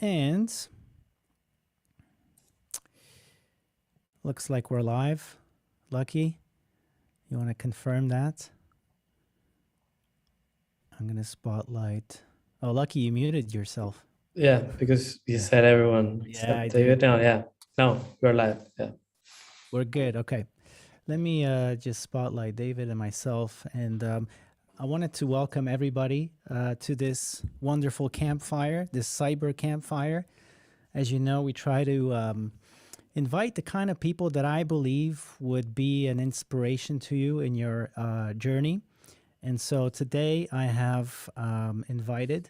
And looks like we're live. Lucky, you want to confirm that? I'm going to spotlight. Oh, Lucky, you muted yourself. Yeah, because you said everyone Yeah, I except did. David. No, yeah. No, we're live. Yeah. We're good. Okay. Let me just spotlight David and myself. And I wanted to welcome everybody to this wonderful campfire, this cyber campfire. As you know, we try to invite the kind of people that I believe would be an inspiration to you in your journey. And so today I have invited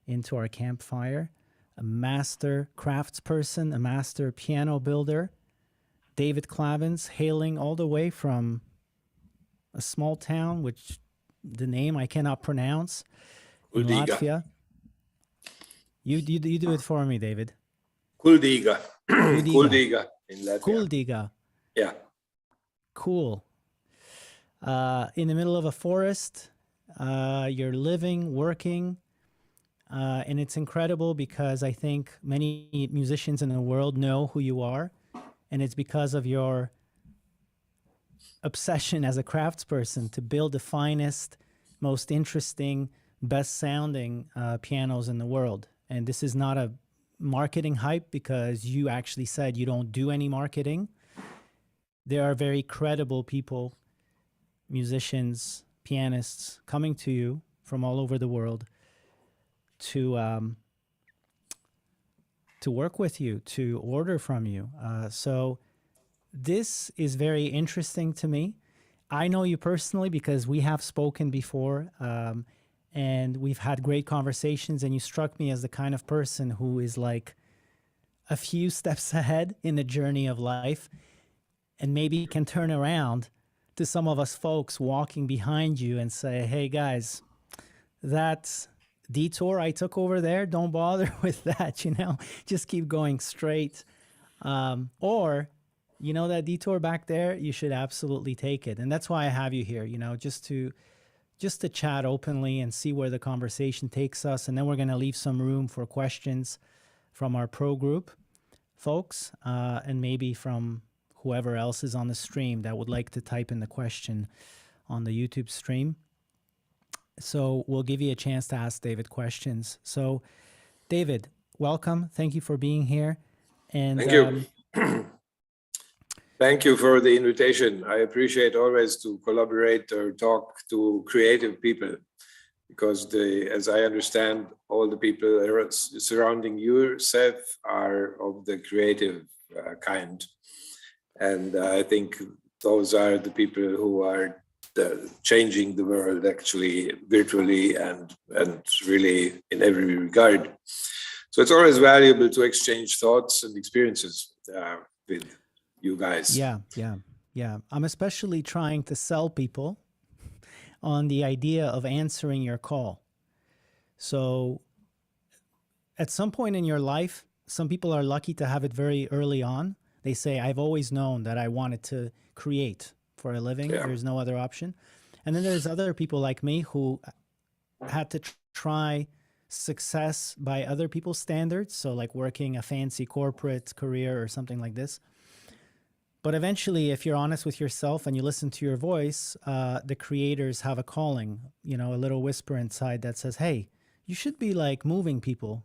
into our campfire a master craftsperson, a master piano builder, David Klavins, hailing all the way from a small town, which the name I cannot pronounce, in Kuldiga. Latvia. You do it for me, David. Kuldiga. Kuldiga. Kuldiga in Latvia. Kuldiga. Yeah. Cool. In the middle of a forest, you're living, working, and it's incredible because I think many musicians in the world know who you are, and it's because of your obsession as a craftsperson to build the finest, most interesting, best sounding pianos in the world. And this is not a marketing hype because you actually said you don't do any marketing. There are very credible people, musicians, pianists coming to you from all over the world to work with you, to order from you. So this is very interesting to me. I know you personally because we have spoken before, and we've had great conversations, and you struck me as the kind of person who is like a few steps ahead in the journey of life and maybe can turn around to some of us folks walking behind you and say, hey guys, that detour I took over there, don't bother with that, just keep going straight. Or, that detour back there, you should absolutely take it. And that's why I have you here, just to chat openly and see where the conversation takes us. And then we're going to leave some room for questions from our pro group folks, and maybe from whoever else is on the stream that would like to type in the question on the YouTube stream. So we'll give you a chance to ask David questions. So David, welcome. Thank you for being here. And Thank you. Thank you for the invitation. I appreciate always to collaborate or talk to creative people because as I understand, all the people surrounding yourself are of the creative kind. And I think those are the people who are changing the world actually virtually and really in every regard. So it's always valuable to exchange thoughts and experiences with you guys. Yeah. I'm especially trying to sell people on the idea of answering your call. So at some point in your life, some people are lucky to have it very early on. They say, I've always known that I wanted to create for a living. Yeah. There's no other option. And then there's other people like me who had to try success by other people's standards. So like working a fancy corporate career or something like this. But eventually, if you're honest with yourself and you listen to your voice, the creators have a calling, a little whisper inside that says, hey, you should be like moving people.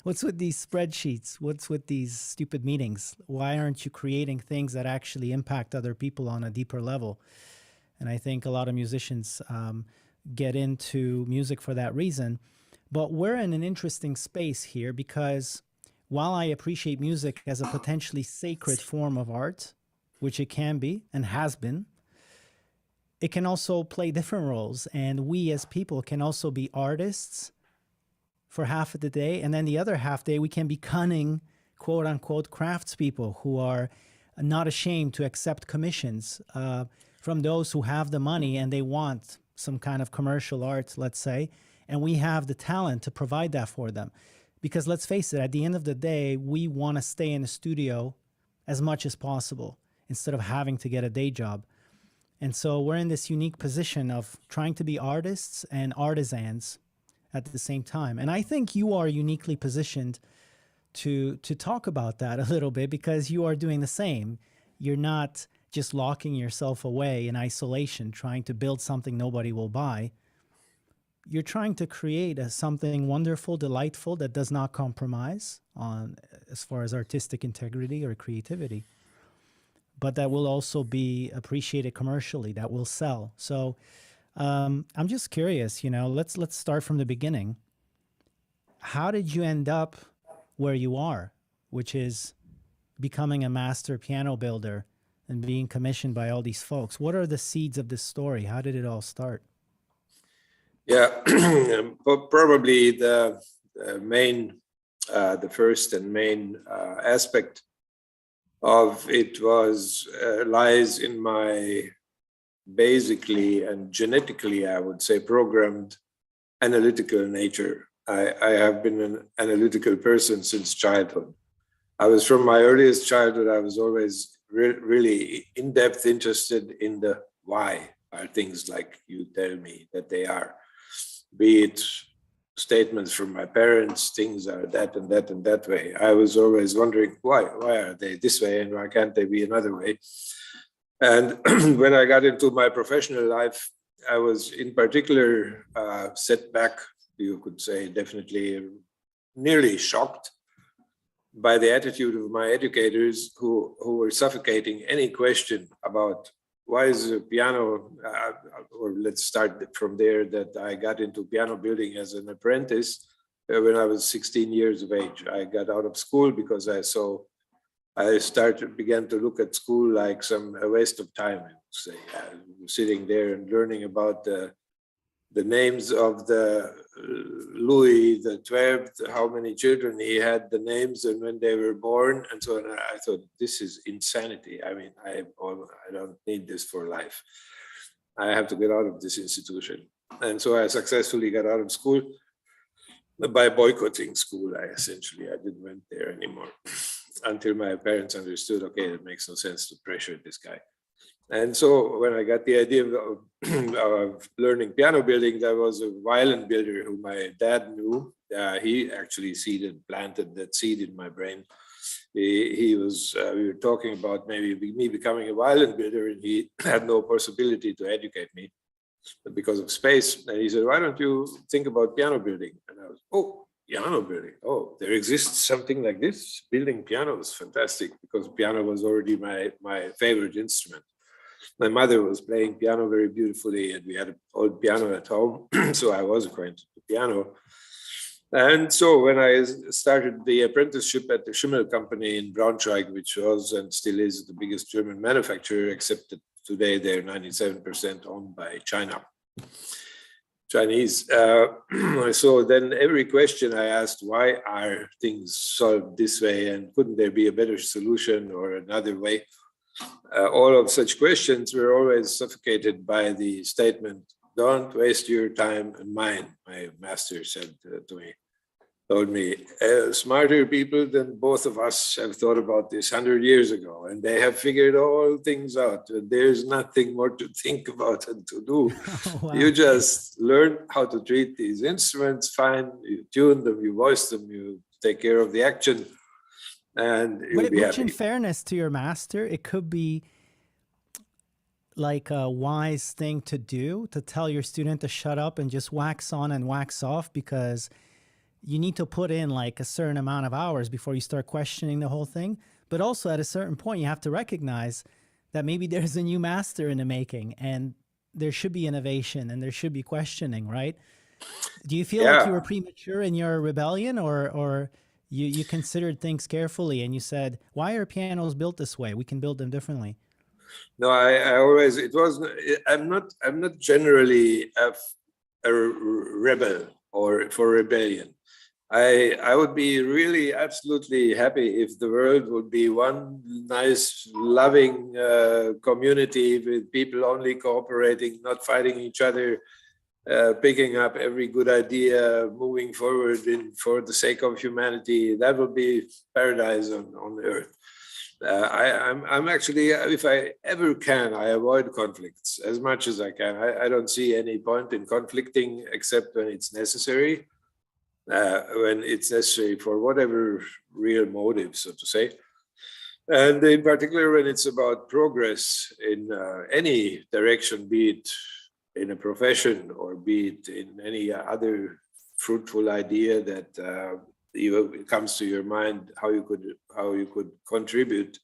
What's with these spreadsheets? What's with these stupid meetings? Why aren't you creating things that actually impact other people on a deeper level? And I think a lot of musicians get into music for that reason. But we're in an interesting space here because while I appreciate music as a potentially sacred form of art, which it can be and has been, it can also play different roles. And we as people can also be artists for half of the day. And then the other half day, we can be cunning, quote unquote, craftspeople who are not ashamed to accept commissions from those who have the money and they want some kind of commercial art, let's say, and we have the talent to provide that for them. Because let's face it, at the end of the day, we want to stay in the studio as much as possible instead of having to get a day job. And so we're in this unique position of trying to be artists and artisans at the same time. And I think you are uniquely positioned to talk about that a little bit, because you are doing the same. You're not just locking yourself away in isolation, trying to build something nobody will buy. You're trying to create something wonderful, delightful, that does not compromise on as far as artistic integrity or creativity, but that will also be appreciated commercially, that will sell. So I'm just curious, let's start from the beginning. How did you end up where you are, which is becoming a master piano builder and being commissioned by all these folks? What are the seeds of this story? How did it all start? Yeah, probably the first and main aspect of it was lies in my basically and genetically, I would say, programmed analytical nature. I have been an analytical person since childhood. I was, from my earliest childhood, I was always really in-depth interested in the why are things like you tell me that they are. Be it statements from my parents, things are that and that and that way. I was always wondering, why are they this way and why can't they be another way? And when I got into my professional life, I was in particular set back, you could say, definitely nearly shocked by the attitude of my educators who were suffocating any question about why is a piano, or let's start from there, that I got into piano building as an apprentice when I was 16 years of age. I got out of school because began to look at school like a waste of time, I would say. Sitting there and learning about the names of the Louis XII, how many children he had, the names and when they were born, and so on. I thought, this is insanity. I mean, I don't need this for life. I have to get out of this institution. And so I successfully got out of school by boycotting school. I didn't went there anymore until my parents understood, okay, it makes no sense to pressure this guy. And so when I got the idea of learning piano building, there was a violin builder who my dad knew. He actually planted that seed in my brain. We were talking about maybe me becoming a violin builder, and he had no possibility to educate me because of space. And he said, why don't you think about piano building? And I was, piano building. Oh, there exists something like this? Building pianos, fantastic, because piano was already my favorite instrument. My mother was playing piano very beautifully, and we had an old piano at home, so I was acquainted with piano. And so when I started the apprenticeship at the Schimmel company in Braunschweig, which was and still is the biggest German manufacturer, except that today they're 97% owned by Chinese. So then every question I asked, why are things solved this way, and couldn't there be a better solution or another way? All of such questions were always suffocated by the statement, don't waste your time and mine, my master told me, smarter people than both of us have thought about this 100 years ago, and they have figured all things out. There's nothing more to think about and to do. Oh, wow. You just learn how to treat these instruments fine, you tune them, you voice them, you take care of the action, and you'll be happy. Which, in fairness to your master, it could be like a wise thing to do, to tell your student to shut up and just wax on and wax off, because you need to put in like a certain amount of hours before you start questioning the whole thing. But also at a certain point, you have to recognize that maybe there's a new master in the making, and there should be innovation and there should be questioning, right? Do you feel like you were premature in your rebellion, or you considered things carefully and you said, why are pianos built this way? We can build them differently. No, I'm not generally a rebel or for rebellion. I would be really absolutely happy if the world would be one nice, loving community with people only cooperating, not fighting each other, picking up every good idea, moving forward for the sake of humanity. That would be paradise on earth. I'm actually, if I ever can, I avoid conflicts as much as I can. I don't see any point in conflicting except when it's necessary, for whatever real motive, so to say. And in particular, when it's about progress in any direction, be it in a profession or be it in any other fruitful idea that comes to your mind, how you could contribute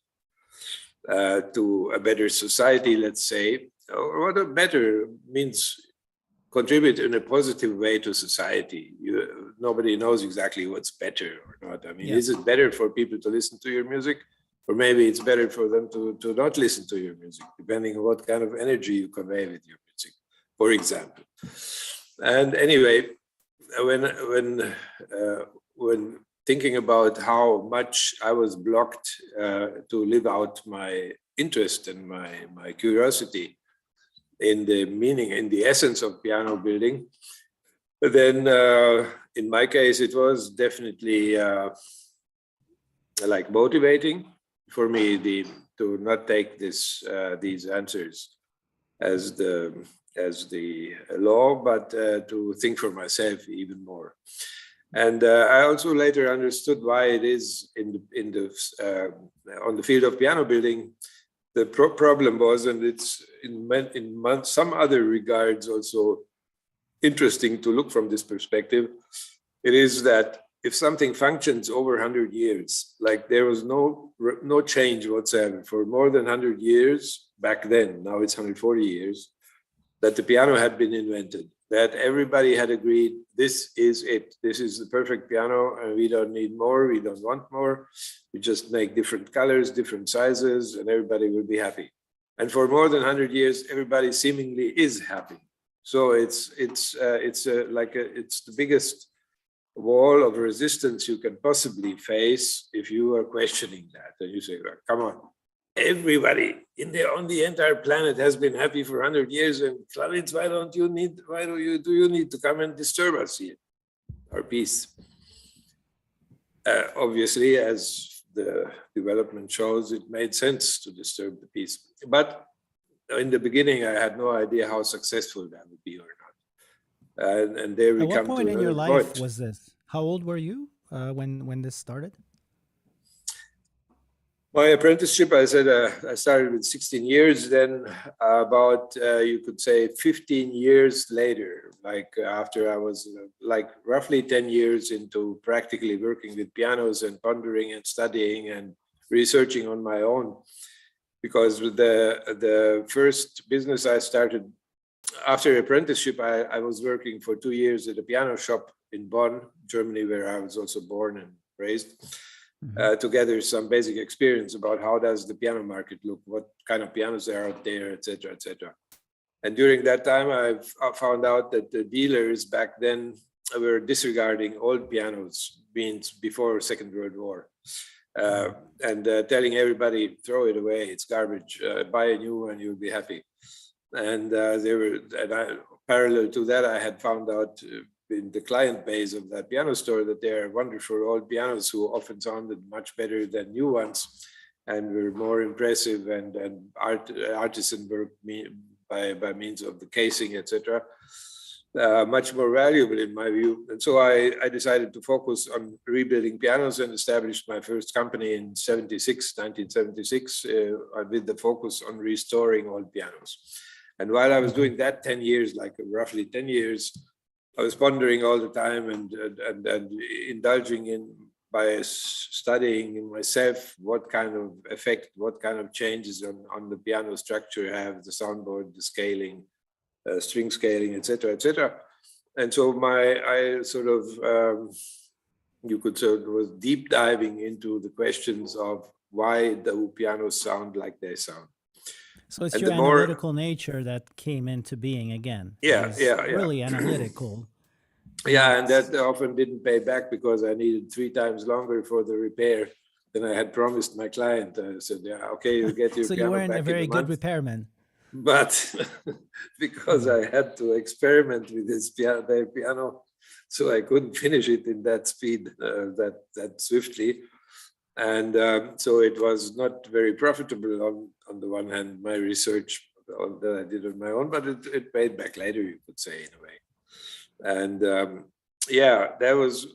to a better society, let's say, or what a better means contribute in a positive way to society. Nobody knows exactly what's better or not. I mean, is it better for people to listen to your music? Or maybe it's better for them to not listen to your music, depending on what kind of energy you convey with your music, for example. And anyway, when thinking about how much I was blocked to live out my interest and my curiosity in the meaning, in the essence of piano building, then in my case, it was definitely like motivating for me to not take these answers as the law, but to think for myself even more. And I also later understood why it is on the field of piano building. The problem was, and it's in some other regards also interesting to look from this perspective, it is that if something functions over 100 years, like there was no change whatsoever for more than 100 years back then, now it's 140 years, that the piano had been invented, that everybody had agreed, this is it, this is the perfect piano, and we don't need more, we don't want more, we just make different colors, different sizes, and everybody will be happy. And for more than 100 years, everybody seemingly is happy. So it's the biggest wall of resistance you can possibly face if you are questioning that. And you say, come on, everybody on the entire planet has been happy for 100 years, and Klavins, do you need to come and disturb us here, our peace? Obviously, as the development shows, it made sense to disturb the peace. But in the beginning, I had no idea how successful that would be or not. And there we come to At what point in your another life point. was this? How old were you when this started? My apprenticeship, I said, I started with 16 years. Then about, you could say 15 years later, like after I was like roughly 10 years into practically working with pianos and pondering and studying and researching on my own. Because the first business I started after apprenticeship, I was working for 2 years at a piano shop in Bonn, Germany, where I was also born and raised. To gather some basic experience about how does the piano market look, what kind of pianos are out there, etc., etc. And during that time, I found out that the dealers back then were disregarding old pianos, means before Second World War, and telling everybody, throw it away, it's garbage, buy a new one, you'll be happy. And parallel to that, I had found out in the client base of that piano store that there are wonderful old pianos who often sounded much better than new ones and were more impressive and artisan work by means of the casing, etc. Much more valuable in my view. And so I decided to focus on rebuilding pianos and established my first company in 1976, with the focus on restoring old pianos. And while I was doing that 10 years, like roughly 10 years, I was pondering all the time and indulging by studying myself what kind of effect, what kind of changes on the piano structure have, the soundboard, the scaling, string scaling, etc., etc. And so I sort of, you could say, was deep diving into the questions of why the pianos sound like they sound. So it's your analytical nature that came into being again. Yeah. Really analytical. Yeah, and that often didn't pay back because I needed 3 times longer for the repair than I had promised my client. I said, yeah, okay, you'll get your so piano you weren't back a very in a good month. Repairman. But because I had to experiment with this piano, so I couldn't finish it in that speed, that swiftly. And so it was not very profitable on the one hand, my research that I did on my own, but it paid back later, you could say, in a way. And yeah, that was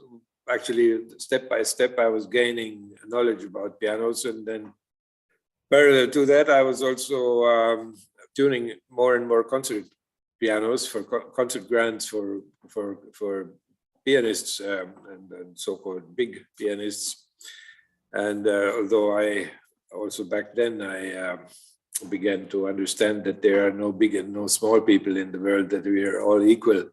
actually step by step, I was gaining knowledge about pianos. And then parallel to that, I was also tuning more and more concert pianos for concert grants for pianists and so-called big pianists. And although I also back then I began to understand that there are no big and no small people in the world, that we are all equal.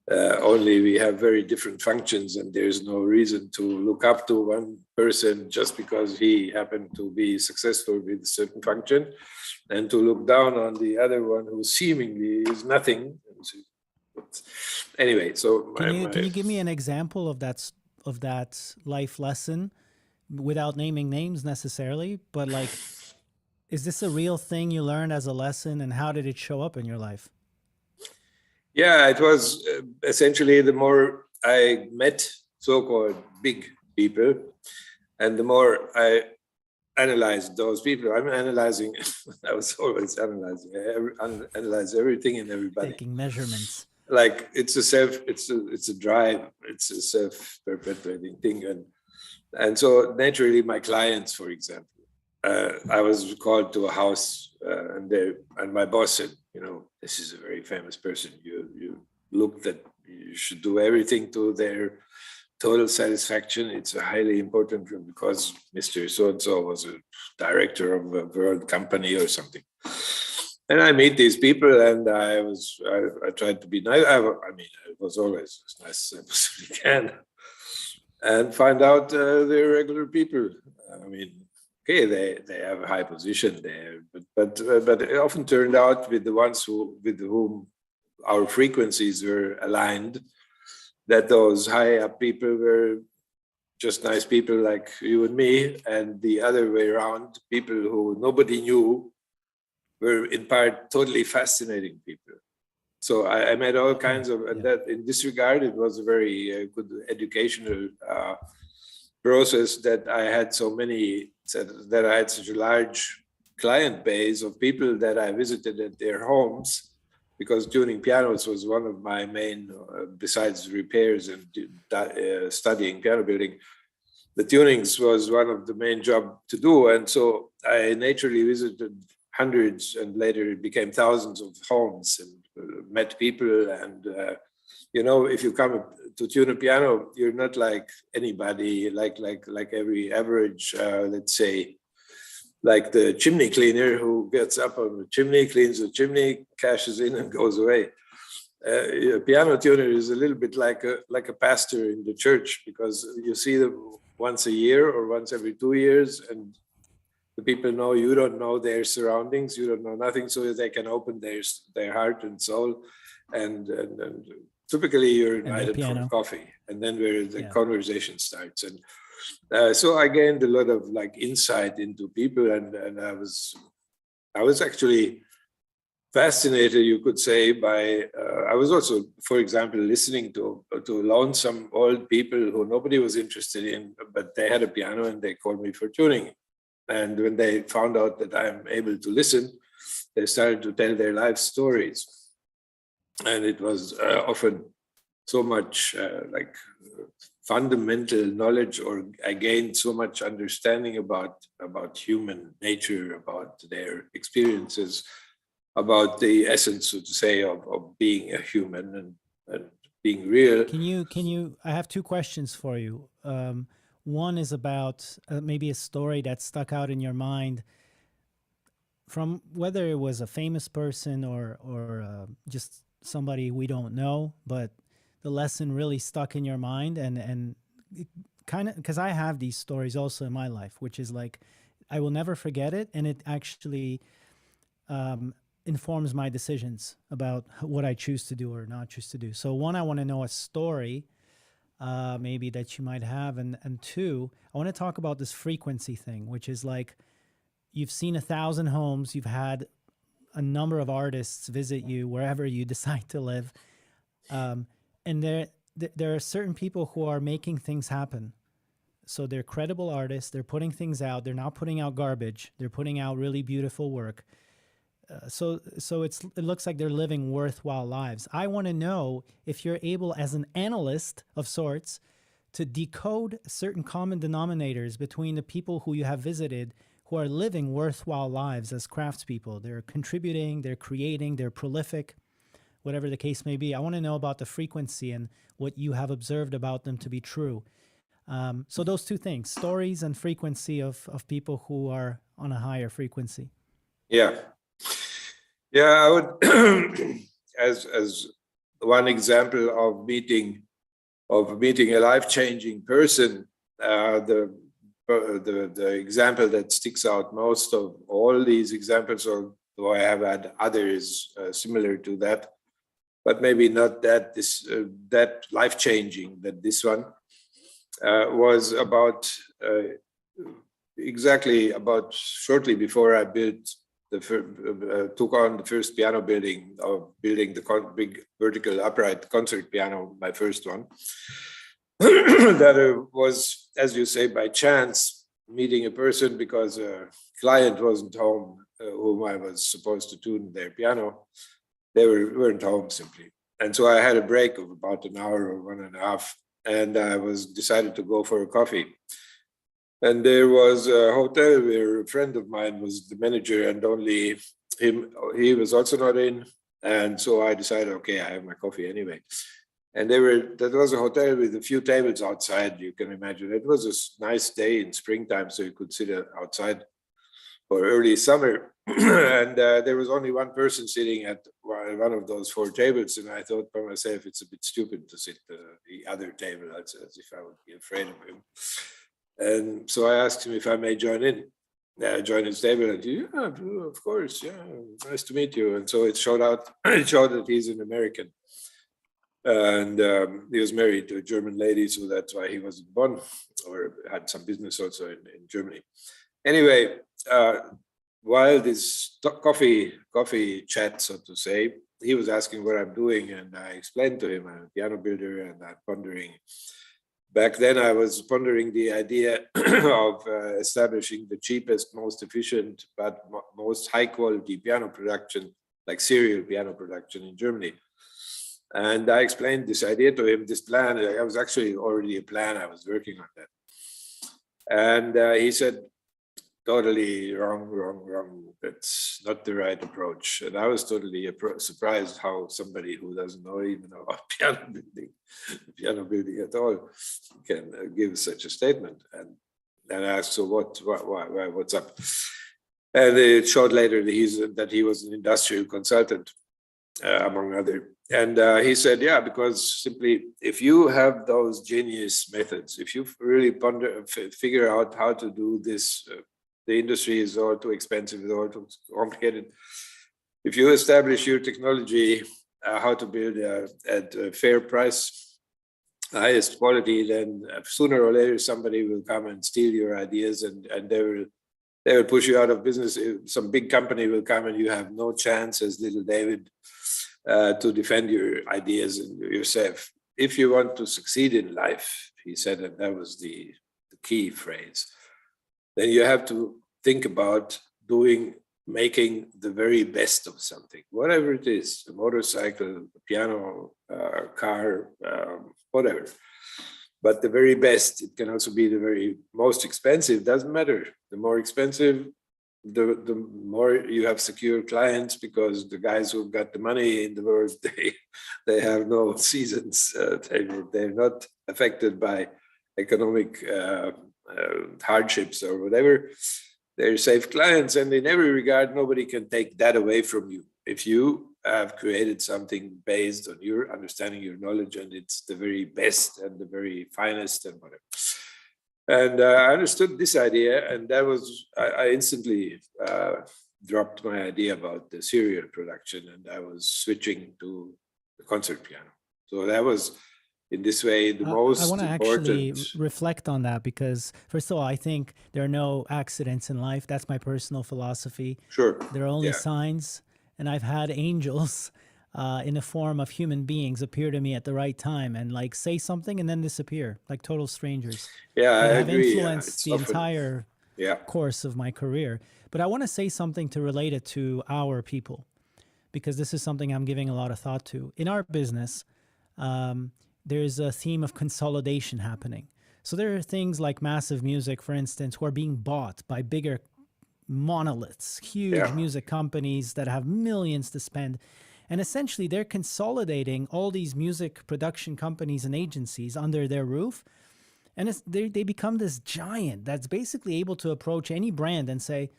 Only we have very different functions, and there's no reason to look up to one person just because he happened to be successful with a certain function, and to look down on the other one who seemingly is nothing. Anyway, so can you give me an example of that life lesson, without naming names necessarily, but like, is this a real thing you learned as a lesson, and how did it show up in your life? Yeah, it was essentially the more I met so-called big people, and the more I analyzed those people. I'm analyzing, I was always analyzing, analyze everything and everybody. Taking measurements. Like it's a drive, it's a self-perpetuating thing. And so naturally my clients, for example, I was called to a house and my boss said, this is a very famous person. You look that you should do everything to their total satisfaction. It's a highly important room because Mr. So-and-so was a director of a world company or something. And I meet these people, and I tried to be nice. I mean, it was always as nice as I possibly can, and find out they're regular people. I mean, okay, they have a high position there, but it often turned out with the ones with whom our frequencies were aligned, that those high up people were just nice people like you and me, and the other way around, people who nobody knew were in part totally fascinating people. So I met all kinds of, and that in this regard, it was a very good educational process that I had that I had such a large client base of people that I visited at their homes, because tuning pianos was one of my main, besides repairs and studying piano building, the tunings was one of the main job to do. And so I naturally visited hundreds and later it became thousands of homes and met people. And, if you come to tune a piano, you're not like anybody, like every average, let's say, like the chimney cleaner who gets up on the chimney, cleans the chimney, cashes in and goes away. A piano tuner is a little bit like a pastor in the church, because you see them once a year or once every 2 years, and the people know you don't know their surroundings, you don't know nothing, so they can open their heart and soul, and typically you're invited for coffee, and then where the conversation starts. And so I gained a lot of insight into people, and I was actually fascinated, you could say, by I was also, for example, listening to lonesome old people who nobody was interested in, but they had a piano and they called me for tuning. And when they found out that I'm able to listen, they started to tell their life stories. And it was often so much fundamental knowledge, or I gained so much understanding about human nature, about their experiences, about the essence, so to say, of being a human and being real. Can you, I have two questions for you. One is about maybe a story that stuck out in your mind, from whether it was a famous person or just somebody we don't know, but the lesson really stuck in your mind, and kind of, because I have these stories also in my life, which is like, I will never forget it, and it actually informs my decisions about what I choose to do or not choose to do. So one, I want to know a story maybe that you might have, and two, I want to talk about this frequency thing, which is like, you've seen 1,000 homes, you've had a number of artists visit you wherever you decide to live, and there are certain people who are making things happen. So they're credible artists. They're putting things out. They're not putting out garbage. They're putting out really beautiful work. So it looks like they're living worthwhile lives. I want to know if you're able, as an analyst of sorts, to decode certain common denominators between the people who you have visited who are living worthwhile lives as craftspeople. They're contributing, they're creating, they're prolific, whatever the case may be. I want to know about the frequency and what you have observed about them to be true. So those two things, stories and frequency of people who are on a higher frequency. Yeah. Yeah, I would, as one example of meeting a life-changing person, the example that sticks out most of all these examples, although I have had others similar to that, but maybe not that life-changing that this one was about exactly about shortly before I took on the first piano building the big vertical upright concert piano, my first one. That was, as you say, by chance, meeting a person because a client wasn't home whom I was supposed to tune their piano. They weren't home simply. And so I had a break of about an hour or 1.5, and I decided to go for a coffee. And there was a hotel where a friend of mine was the manager, and only he was also not in. And so I decided, okay, I have my coffee anyway. And that was a hotel with a few tables outside, you can imagine. It was a nice day in springtime, so you could sit outside, or early summer. And there was only one person sitting at one of those 4 tables. And I thought by myself, it's a bit stupid to sit at the other table, as if I would be afraid of him. And so I asked him if I may join join his table. And he, yeah, of course, yeah, nice to meet you. And so it showed that he's an American. And he was married to a German lady, so that's why he was in Bonn, or had some business also in Germany. Anyway, while this coffee chat, so to say, he was asking what I'm doing, and I explained to him I'm a piano builder, and I'm pondering. Back then, I was pondering the idea of establishing the cheapest, most efficient, but most high-quality piano production, like serial piano production in Germany. And I explained this idea to him, this plan. I was actually already a plan. I was working on that. And he said, totally wrong. That's not the right approach. And I was totally surprised how somebody who doesn't even know about piano building at all, can give such a statement. And I asked, so what's up? And it showed later that he was an industrial consultant, among other. And he said, yeah, because simply, if you have those genius methods, if you really figure out how to do this, the industry is all too expensive, it's all too complicated. If you establish your technology, how to build at a fair price, highest quality, then sooner or later somebody will come and steal your ideas, and they will push you out of business. Some big company will come and you have no chance as little David to defend your ideas and yourself. If you want to succeed in life, he said, and that was the key phrase, then you have to think about making the very best of something, whatever it is, a motorcycle, a piano, car, whatever. But the very best, it can also be the very most expensive, doesn't matter. The more expensive, the more you have secure clients, because the guys who've got the money in the world, they have no seasons. They're not affected by economic hardships or whatever. They're safe clients, and in every regard, nobody can take that away from you. If you have created something based on your understanding, your knowledge, and it's the very best and the very finest and whatever. And I understood this idea, and that was, I instantly dropped my idea about the serial production, and I was switching to the concert piano. So that was, in this way, the most I want to important. actually reflect on that, because first of all, I think there are no accidents in life. That's my personal philosophy. Sure. There are only signs, and I've had angels in the form of human beings appear to me at the right time and like say something and then disappear, like total strangers Yeah, I that have agree. influenced It's the often, entire yeah. course of my career. But I want to say something to relate it to our people, because this is something I'm giving a lot of thought to. In our business, there's a theme of consolidation happening. So there are things like Massive Music, for instance, who are being bought by bigger monoliths, huge Yeah. music companies that have millions to spend. And essentially, they're consolidating all these music production companies and agencies under their roof. And they become this giant that's basically able to approach any brand and say,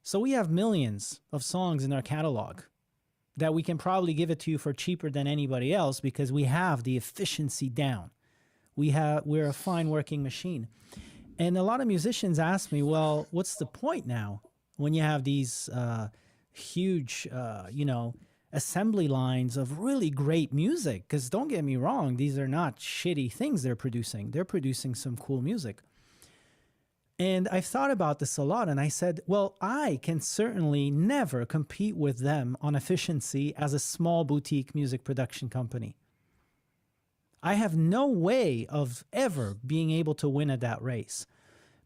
so we have millions of songs in our catalog that we can probably give it to you for cheaper than anybody else because we have the efficiency down. We're a fine working machine. And a lot of musicians ask me, well, what's the point now when you have these huge, assembly lines of really great music? Because don't get me wrong, these are not shitty things they're producing. They're producing some cool music. And I've thought about this a lot, and I said, well, I can certainly never compete with them on efficiency as a small boutique music production company. I have no way of ever being able to win at that race.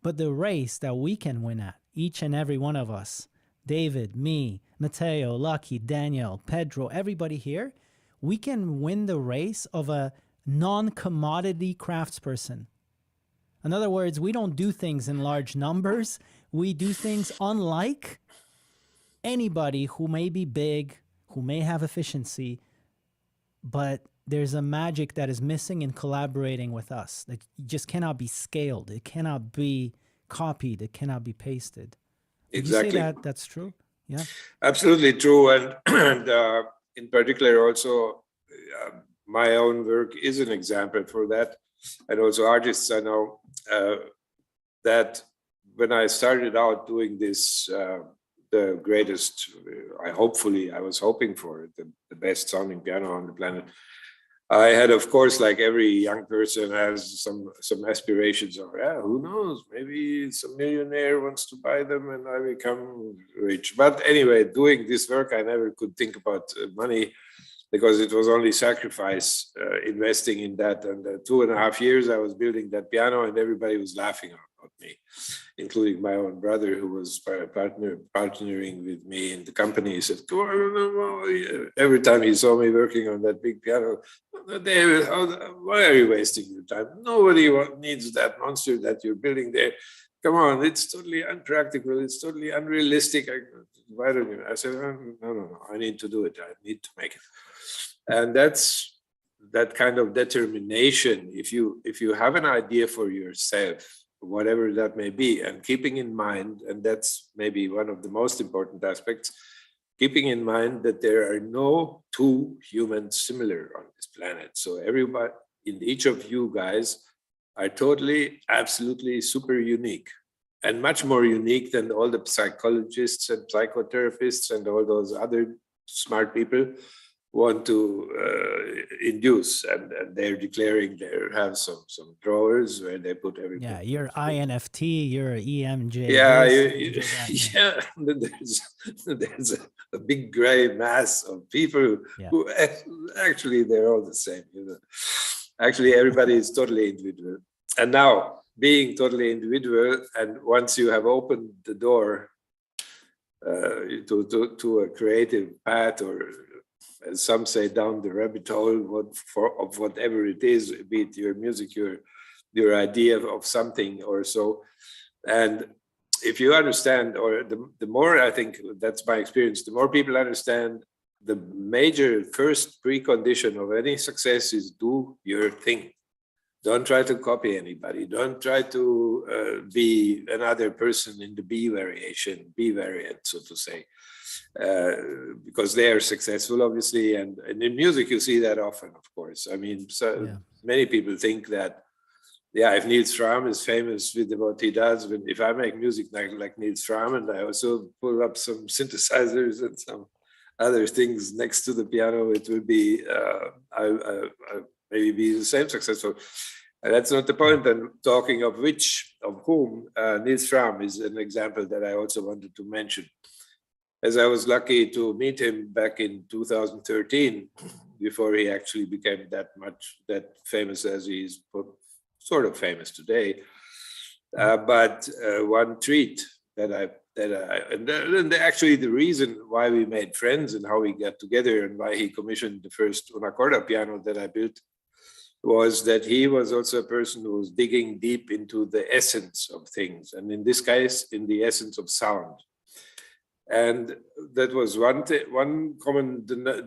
But the race that we can win at, each and every one of us, David, me, Matteo, Lucky, Daniel, Pedro, everybody here, we can win the race of a non-commodity craftsperson. In other words, we don't do things in large numbers. We do things unlike anybody who may be big, who may have efficiency, but there's a magic that is missing in collaborating with us that just cannot be scaled. It cannot be copied. It cannot be pasted. Would Exactly. you say that that's true? Yeah. Absolutely true. And in particular, also, my own work is an example for that. And also artists, I know that when I started out doing this, the greatest, I was hoping for it, the best sounding piano on the planet. I had, of course, like every young person has some aspirations of, yeah, who knows, maybe some millionaire wants to buy them and I become rich. But anyway, doing this work, I never could think about money because it was only sacrifice investing in that. And 2.5 years I was building that piano and everybody was laughing about me, including my own brother who was partnering with me in the company. He said, every time he saw me working on that big piano, David, why are you wasting your time? Nobody needs that monster that you're building there. Come on, it's totally unpractical. It's totally unrealistic. Why don't you? I said, no, I need to do it. I need to make it. And that's that kind of determination. If you have an idea for yourself, whatever that may be, and keeping in mind, and that's maybe one of the most important aspects, keeping in mind that there are no two humans similar on this planet. So everybody, in each of you guys, are totally, absolutely super unique, and much more unique than all the psychologists and psychotherapists and all those other smart people want to induce, and they're declaring they have some drawers where they put everything. Yeah, you're INFT, you're EMJ. Yeah, Yeah. There's a big gray mass of people who actually they're all the same. Actually, everybody is totally individual. And now, being totally individual, and once you have opened the door to a creative path, or as some say, down the rabbit hole of whatever it is, be it your music, your idea of something or so. And if you understand, or the more, I think that's my experience, the more people understand the major first precondition of any success is do your thing. Don't try to copy anybody. Don't try to be another person in the B variant, so to say. Because they are successful, obviously, and in music you see that often, of course. I mean, many people think that, if Niels Fram is famous with what he does, if I make music like Niels Fram and I also pull up some synthesizers and some other things next to the piano, it will be maybe be the same successful. And that's not the point. And talking of whom, Niels Fram is an example that I also wanted to mention. as I was lucky to meet him back in 2013, before he actually became that famous as he is sort of famous today. But one treat and actually the reason why we made friends and how we got together and why he commissioned the first Una Corda piano that I built was that he was also a person who was digging deep into the essence of things, and in this case, in the essence of sound. And that was one common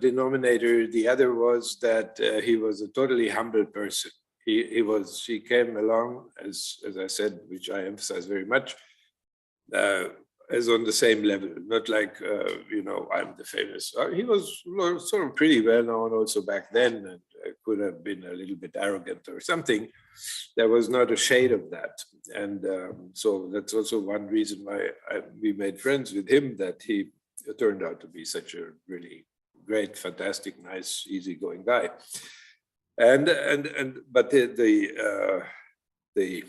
denominator. The other was that he was a totally humble person. He came along, as I said, which I emphasize very much, as on the same level, not like, I'm the famous. He was sort of pretty well known also back then, and could have been a little bit arrogant or something. There was not a shade of that. And so that's also one reason why we made friends with him, that he turned out to be such a really great, fantastic, nice, easygoing guy. But the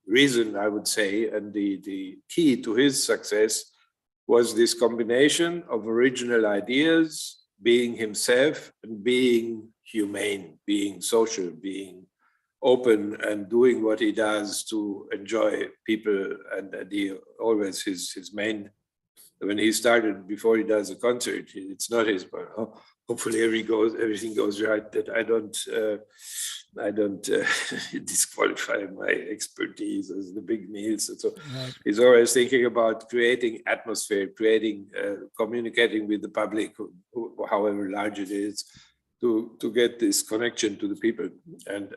reason, I would say, and the key to his success was this combination of original ideas, being himself, and being humane, being social, being open, and doing what he does to enjoy people. And he always, his main, when he started, before he does a concert, it's not his, but hopefully everything goes right, that I don't disqualify my expertise as the big meals. And so right. He's always thinking about creating atmosphere, communicating with the public, however large it is, to get this connection to the people. And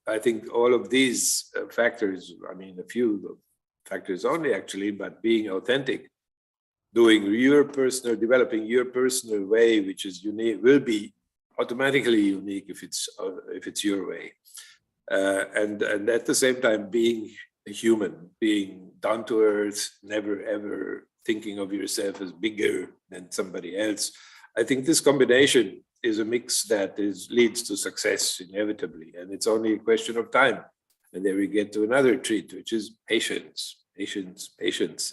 I think all of these factors, I mean, a few factors only actually, but being authentic, developing your personal way, which is unique, will be automatically unique if it's your way, and at the same time being a human, being down to earth, never ever thinking of yourself as bigger than somebody else. I think this combination is a mix that leads to success inevitably, and it's only a question of time. And then we get to another treat, which is patience,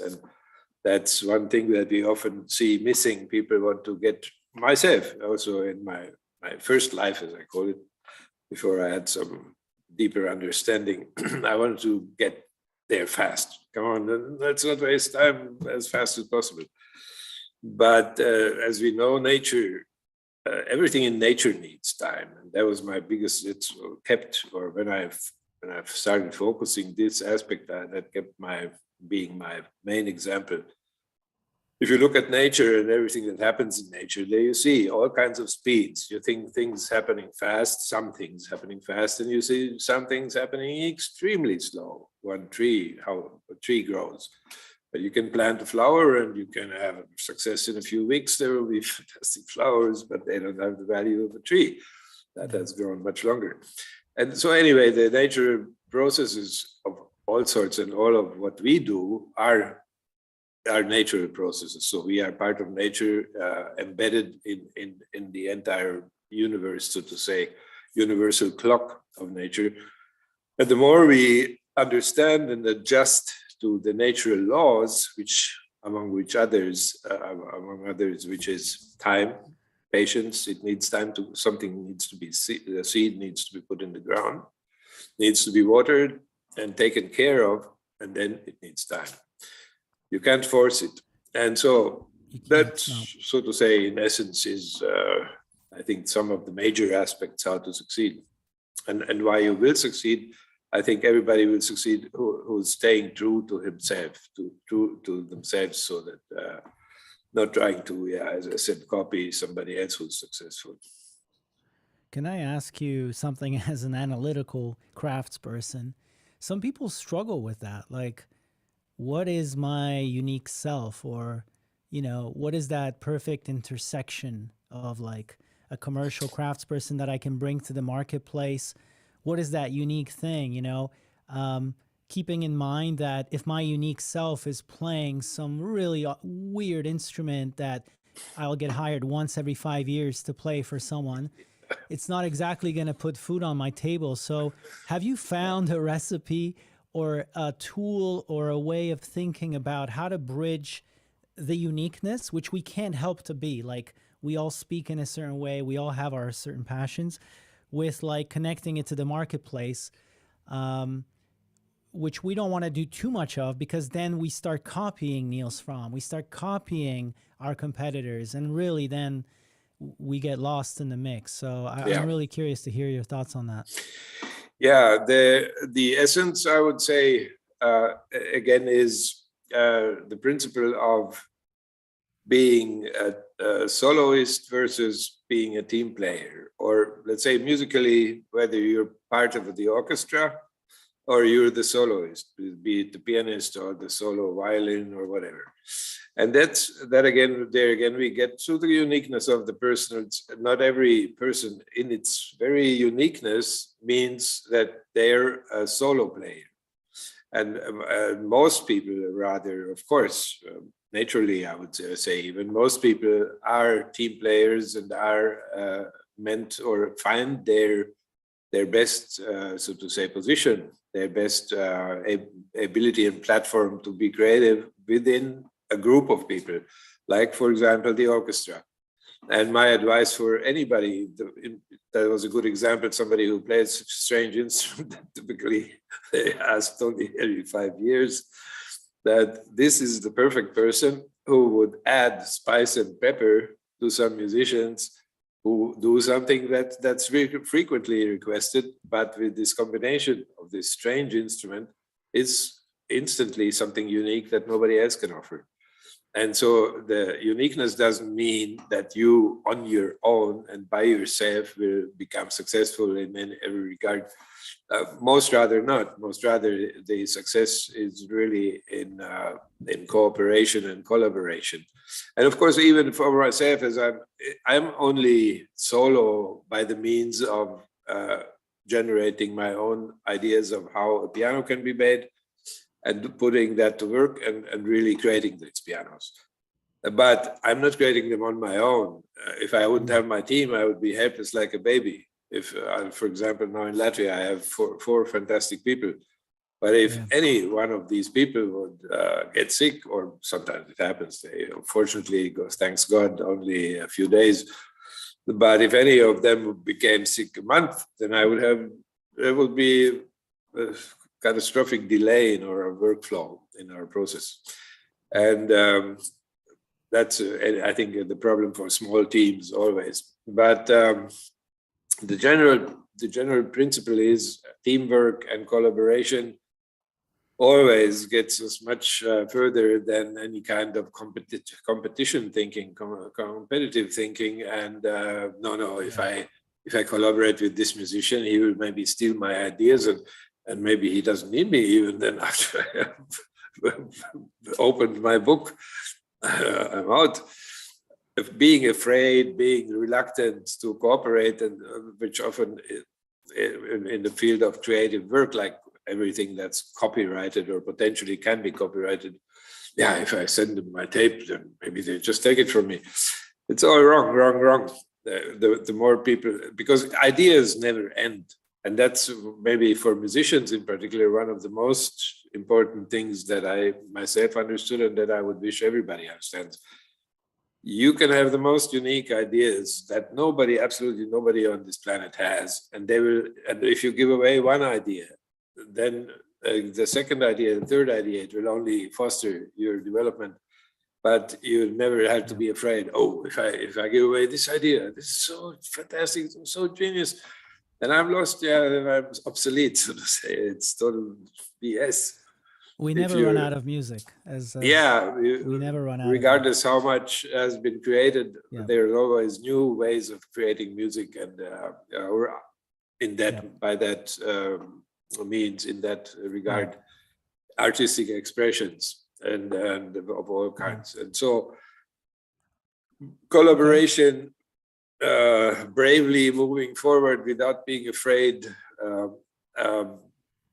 and that's one thing that we often see missing. People want to get, myself also in my first life, as I call it, before I had some deeper understanding, I wanted to get there fast. Come on, let's not waste time, as fast as possible. But as we know, nature, everything in nature needs time. And that was my biggest, when I've started focusing this aspect, that kept being my main example. If you look at nature and everything that happens in nature, there you see all kinds of speeds. You think things happening fast, some things happening fast, and you see some things happening extremely slow. How a tree grows. But you can plant a flower and you can have success in a few weeks. There will be fantastic flowers, but they don't have the value of a tree that has grown much longer. And so anyway, the nature processes of all sorts and all of what we do are natural processes. So we are part of nature, embedded in the entire universe, so to say, universal clock of nature. And the more we understand and adjust to the natural laws, among others, which is time, patience, it needs time something needs to be, the seed needs to be put in the ground, needs to be watered and taken care of, and then it needs time. You can't force it. And so that, so to say, in essence, is, I think, some of the major aspects how to succeed. And why you will succeed, I think everybody will succeed who's staying true to himself, true to themselves, so that not trying to, as I said, copy somebody else who's successful. Can I ask you something as an analytical craftsperson? Some people struggle with that. Like, what is my unique self? Or, what is that perfect intersection of like a commercial craftsperson that I can bring to the marketplace? What is that unique thing, keeping in mind that if my unique self is playing some really weird instrument that I'll get hired once every 5 years to play for someone, it's not exactly going to put food on my table. So have you found a recipe or a tool or a way of thinking about how to bridge the uniqueness, which we can't help to be. Like, we all speak in a certain way, we all have our certain passions, with like connecting it to the marketplace, which we don't want to do too much of, because then we start copying Niels Fromm, we start copying our competitors, and really then we get lost in the mix. So I'm really curious to hear your thoughts on that. Yeah, the essence, I would say, again, is the principle of being a soloist versus being a team player, or let's say musically, whether you're part of the orchestra or you're the soloist, be it the pianist or the solo violin or whatever. And that again, there again, we get to the uniqueness of the person. Not every person in its very uniqueness means that they're a solo player. And most people, rather, of course, naturally, I would say, even most people are team players and are meant or find their best, so to say, position, their best ability and platform to be creative within a group of people, like, for example, the orchestra. And my advice for anybody, that was a good example, somebody who plays such a strange instrument, typically they asked only every 5 years, that this is the perfect person who would add spice and pepper to some musicians who do something that's frequently requested, but with this combination of this strange instrument, it's instantly something unique that nobody else can offer. And so the uniqueness doesn't mean that you on your own and by yourself will become successful in every regard. Most rather not. Most rather, the success is really in cooperation and collaboration. And of course, even for myself, as I'm only solo by the means of generating my own ideas of how a piano can be made, and putting that to work and really creating these pianos. But I'm not creating them on my own. If I wouldn't have my team, I would be helpless like a baby. If, for example, now in Latvia, I have four fantastic people. But if any one of these people would get sick, or sometimes it happens, fortunately, it goes, thanks God, only a few days. But if any of them became sick a month, then there would be catastrophic delay in our workflow, in our process. And that's, I think, the problem for small teams always. But the general principle is teamwork and collaboration always gets us much further than any kind of competition thinking, competitive thinking. And if I collaborate with this musician, he will maybe steal my ideas, and maybe he doesn't need me even then after I have opened my book. I'm out. Of being afraid, being reluctant to cooperate, and which often in the field of creative work, like everything that's copyrighted or potentially can be copyrighted. Yeah, if I send them my tape, then maybe they just take it from me. It's all wrong. The more people, because ideas never end. And that's maybe for musicians in particular, one of the most important things that I myself understood, and that I would wish everybody understands. You can have the most unique ideas that absolutely nobody on this planet has. And if you give away one idea, then the second idea, the third idea, it will only foster your development. But you never have to be afraid, if I give away this idea, this is so fantastic, so genius, and I'm lost, then I'm obsolete, so to say. It's total BS. We never run out of music. We never run out. Regardless how much has been created, there are always new ways of creating music, and by that means, in that regard, artistic expressions and of all kinds. And so, collaboration. Bravely moving forward without being afraid,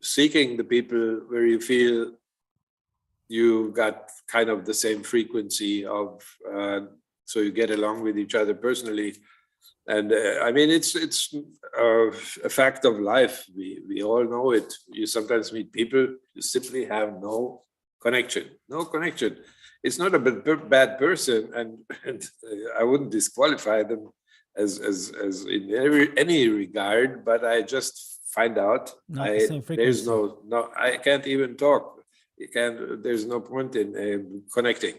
seeking the people where you feel you got kind of the same frequency of, so you get along with each other personally. And I mean, it's a fact of life. We all know it. You sometimes meet people, you simply have no connection. No connection. It's not a bad person, and I wouldn't disqualify them as in any regard. But I just find out Not the same there's frequency. no I can't even talk. You can't. There's no point in connecting.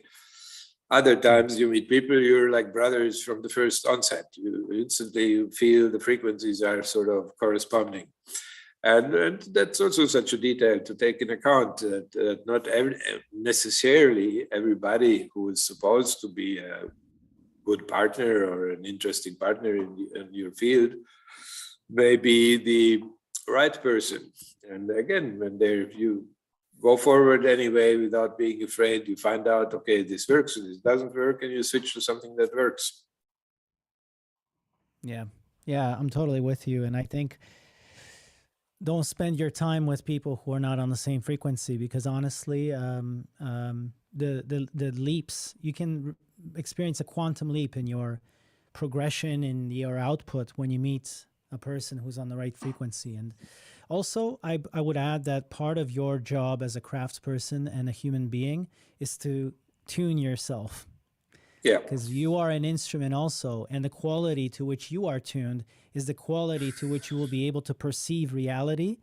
Other times you meet people, you're like brothers from the first onset. You instantly feel the frequencies are sort of corresponding. And that's also such a detail to take in account that not necessarily everybody who is supposed to be a good partner or an interesting partner in your field may be the right person. And again, when you go forward anyway without being afraid, you find out, okay, this works and this doesn't work, and you switch to something that works. Yeah. Yeah, I'm totally with you. And I think don't spend your time with people who are not on the same frequency, because honestly, the leaps, you can experience a quantum leap in your progression in your output when you meet a person who's on the right frequency. And also, I would add that part of your job as a craftsperson and a human being is to tune yourself. Yeah. Because you are an instrument also, and the quality to which you are tuned is the quality to which you will be able to perceive reality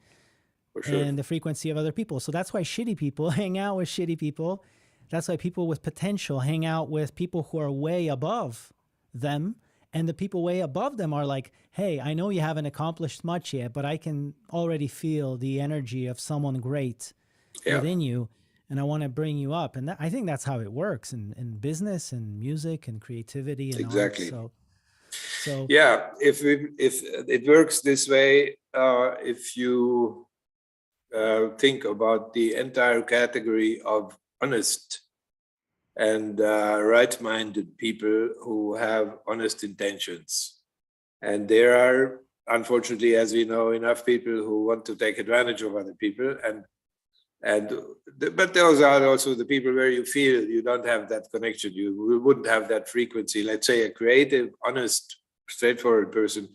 For sure. and the frequency of other people. So that's why shitty people hang out with shitty people. That's why people with potential hang out with people who are way above them. And the people way above them are like, hey, I know you haven't accomplished much yet, but I can already feel the energy of someone great within you. And I want to bring you up. And I think that's how it works in business and music and creativity and exactly. art. So yeah, if it works this way, if you think about the entire category of honest and right-minded people who have honest intentions. And there are, unfortunately, as we know, enough people who want to take advantage of other people. But those are also the people where you feel you don't have that connection. You wouldn't have that frequency. Let's say a creative, honest, straightforward person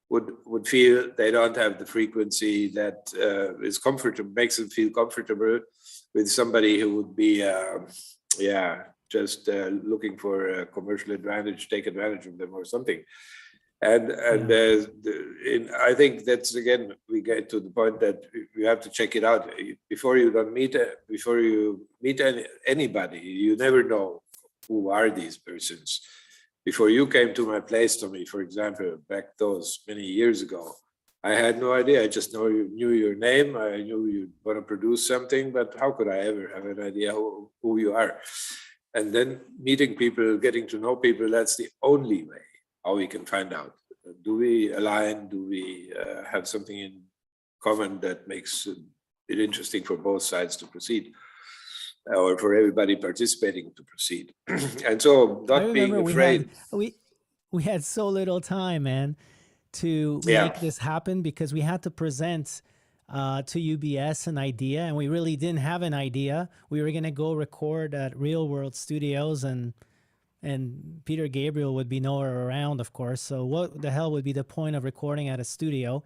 would feel they don't have the frequency that is comfortable, makes them feel comfortable with somebody who would be, just looking for a commercial advantage, take advantage of them or something. I think that's, again, we get to the point that you have to check it out before you meet anybody. You never know who are these persons. Before you came to my place, Tommy, for example, back those many years ago, I had no idea. I just knew your name. I knew you want to produce something, but how could I ever have an idea who you are? And then meeting people, getting to know people, that's the only way how we can find out. Do we align? Do we have something in common that makes it interesting for both sides to proceed, or for everybody participating to proceed? And so not being afraid. We had so little time, man, to make this happen, because we had to present to UBS an idea, and we really didn't have an idea. We were going to go record at Real World Studios, and Peter Gabriel would be nowhere around, of course. So what the hell would be the point of recording at a studio?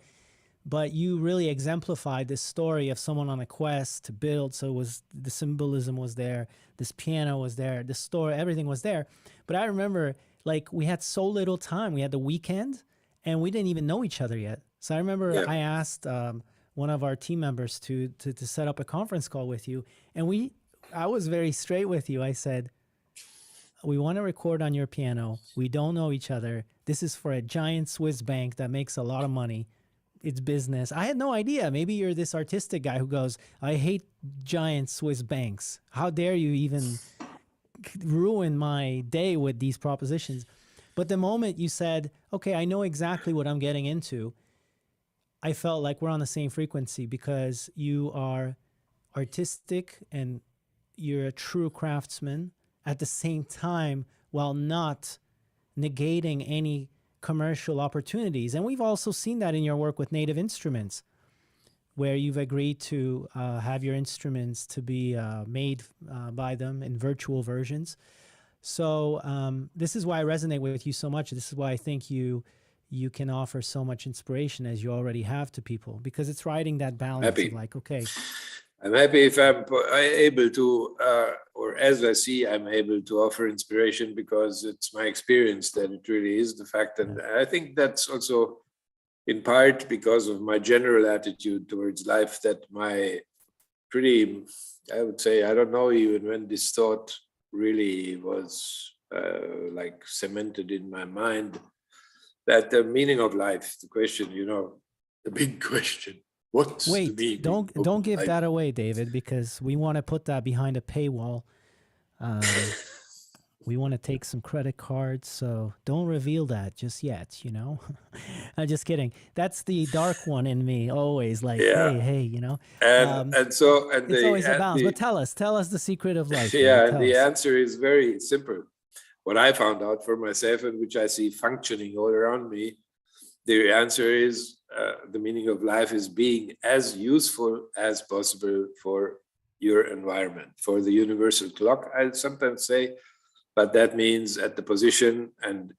But you really exemplified this story of someone on a quest to build. So the symbolism was there, this piano was there, the story, everything was there. But I remember, like, we had so little time. We had the weekend, and we didn't even know each other yet. So I remember I asked one of our team members to set up a conference call with you, and I was very straight with you. I said, we want to record on your piano. We don't know each other. This is for a giant Swiss bank that makes a lot of money. It's business. I had no idea. Maybe you're this artistic guy who goes, I hate giant Swiss banks. How dare you even ruin my day with these propositions? But the moment you said, okay, I know exactly what I'm getting into, I felt like we're on the same frequency, because you are artistic and you're a true craftsman at the same time, while not negating any commercial opportunities. And we've also seen that in your work with Native Instruments, where you've agreed to have your instruments to be made by them in virtual versions. So this is why I resonate with you so much. This is why I think you can offer so much inspiration, as you already have, to people, because it's riding that balance of like, okay, I'm happy if I'm able to, or as I see, I'm able to offer inspiration, because it's my experience that it really is the fact. And I think that's also in part because of my general attitude towards life, that my pretty, I would say, I don't know even when this thought really was like cemented in my mind, that the meaning of life, the question, the big question, what's the Wait, meaning don't of give life? that away, David, because we want to put that behind a paywall. We want to take some credit cards, so don't reveal that just yet, I'm just kidding. That's the dark one in me, always like, Yeah. hey, And so, and it's always a balance. But the tell us the secret of life, yeah, David. and Tell the us. answer is very simple. What I found out for myself, and which I see functioning all around me, the answer is the meaning of life is being as useful as possible for your environment, for the universal clock, I sometimes say, but that means at the position and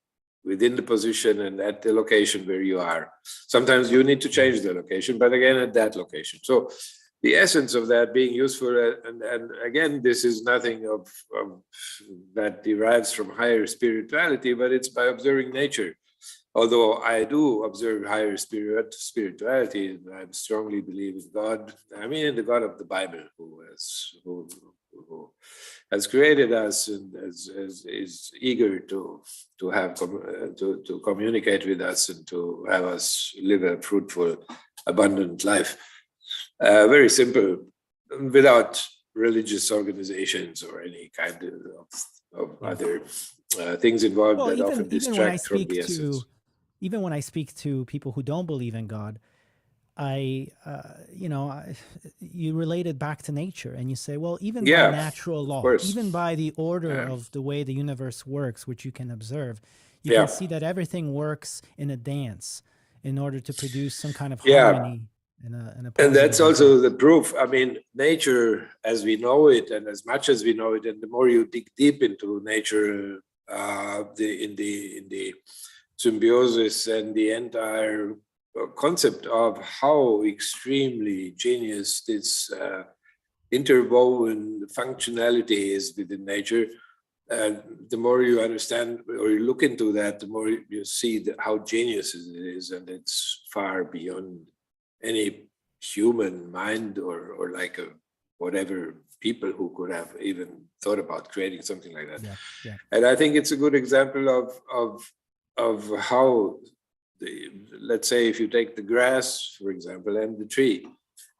within the position and at the location where you are. Sometimes you need to change the location, but again, at that location. So the essence of that being useful, and again, this is nothing of that derives from higher spirituality, but it's by observing nature. Although I do observe higher spirituality, I strongly believe in God. I mean, in the God of the Bible, who has created us and is eager to communicate with us and to have us live a fruitful, abundant life. Very simple, without religious organizations or any kind of other things involved that often distract from the essence. Even when I speak to people who don't believe in God, you relate it back to nature, and you say, well, even by natural law, even by the order of the way the universe works, which you can observe, you can see that everything works in a dance in order to produce some kind of harmony. And that's also the proof. I mean, nature as we know it, and as much as we know it, and the more you dig deep into nature, in the symbiosis and the entire concept of how extremely genius this interwoven functionality is within nature, the more you understand or you look into that, the more you see how genius it is, and it's far beyond any human mind or like whatever people who could have even thought about creating something like that. And I think it's a good example of how let's say if you take the grass, for example, and the tree,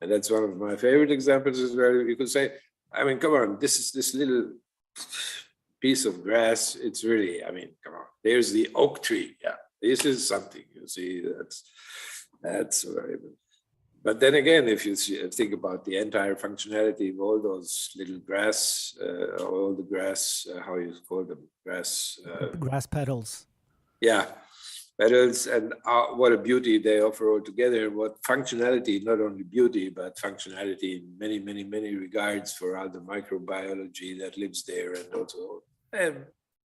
and that's one of my favorite examples as well. You could say, I mean, come on, this little piece of grass, it's really, I mean, come on, there's the oak tree. Yeah, this is something, you see, that's very. But then again, if you think about the entire functionality of all those little grass, all the grass, how you call them, grass petals. Yeah, petals, and what a beauty they offer altogether. What functionality, not only beauty, but functionality in many, many, many regards for all the microbiology that lives there, and also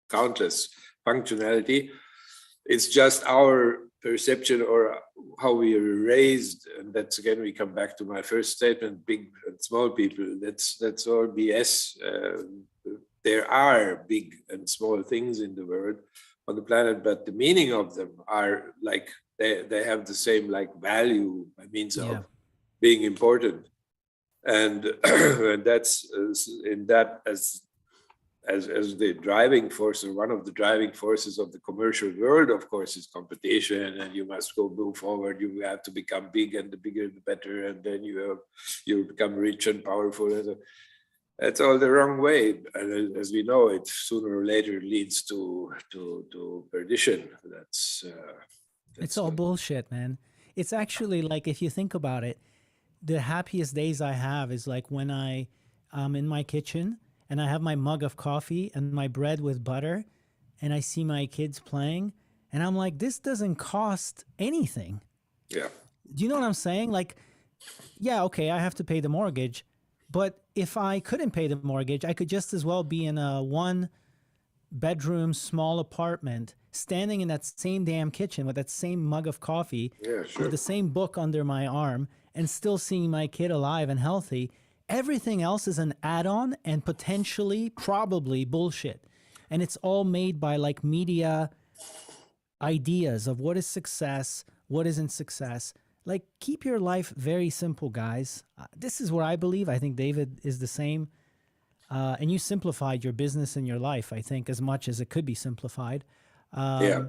countless functionality. It's just our perception or how we are raised, and that's again we come back to my first statement: big and small people. That's all BS. There are big and small things in the world, on the planet, but the meaning of them are like they have the same like value by means of being important, and and that's in that as the driving force, or one of the driving forces of the commercial world, of course, is competition, and you must move forward. You have to become big, and the bigger the better, and then you become rich and powerful. That's all the wrong way, and as we know, it sooner or later leads to perdition. It's all bullshit, man. It's actually like, if you think about it, the happiest days I have is like when I'm in my kitchen and I have my mug of coffee and my bread with butter, and I see my kids playing, and I'm like, this doesn't cost anything. Yeah. Do you know what I'm saying? Like, yeah, okay, I have to pay the mortgage, but if I couldn't pay the mortgage, I could just as well be in a 1-bedroom small apartment, standing in that same damn kitchen with that same mug of coffee, with the same book under my arm, and still seeing my kid alive and healthy. Everything else is an add-on and potentially, probably bullshit. And it's all made by like media ideas of what is success, what isn't success. Like, keep your life very simple, guys. This is what I believe. I think David is the same. And you simplified your business and your life, I think, as much as it could be simplified. Yeah.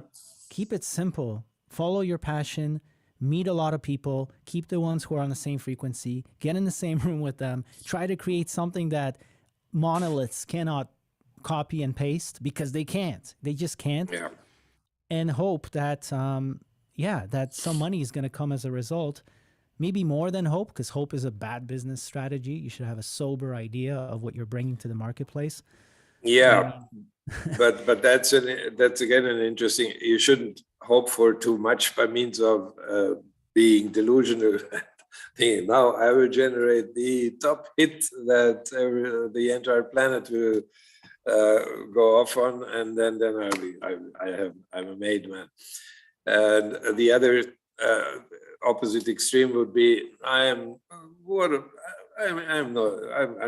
Keep it simple. Follow your passion. Meet a lot of people. Keep the ones who are on the same frequency. Get in the same room with them. Try to create something that monoliths cannot copy and paste, because they can't. They just can't. Yeah. And hope that, that some money is going to come as a result. Maybe more than hope, because hope is a bad business strategy. You should have a sober idea of what you're bringing to the marketplace. Yeah. But that's again an interesting. You shouldn't hope for too much by means of being delusional. Now I will generate the top hit that the entire planet will go off on, and then I'm a made man. And the other opposite extreme would be I'm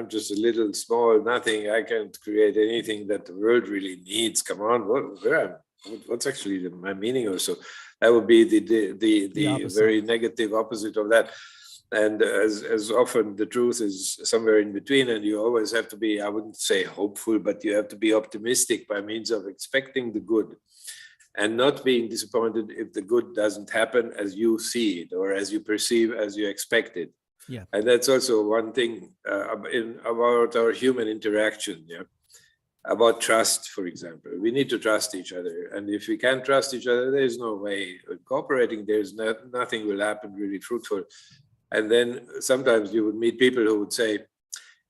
just a little small nothing. I can't create anything that the world really needs. Come on, what's actually my meaning or so? That would be the very negative opposite of that. And as often the truth is somewhere in between, and you always have to be, I wouldn't say hopeful, but you have to be optimistic by means of expecting the good and not being disappointed if the good doesn't happen as you see it or as you perceive, as you expect it. Yeah. And that's also one thing about our human interaction. Yeah. About trust, for example. We need to trust each other. And if we can't trust each other, there's no way of cooperating. Nothing will happen really fruitful. And then sometimes you would meet people who would say,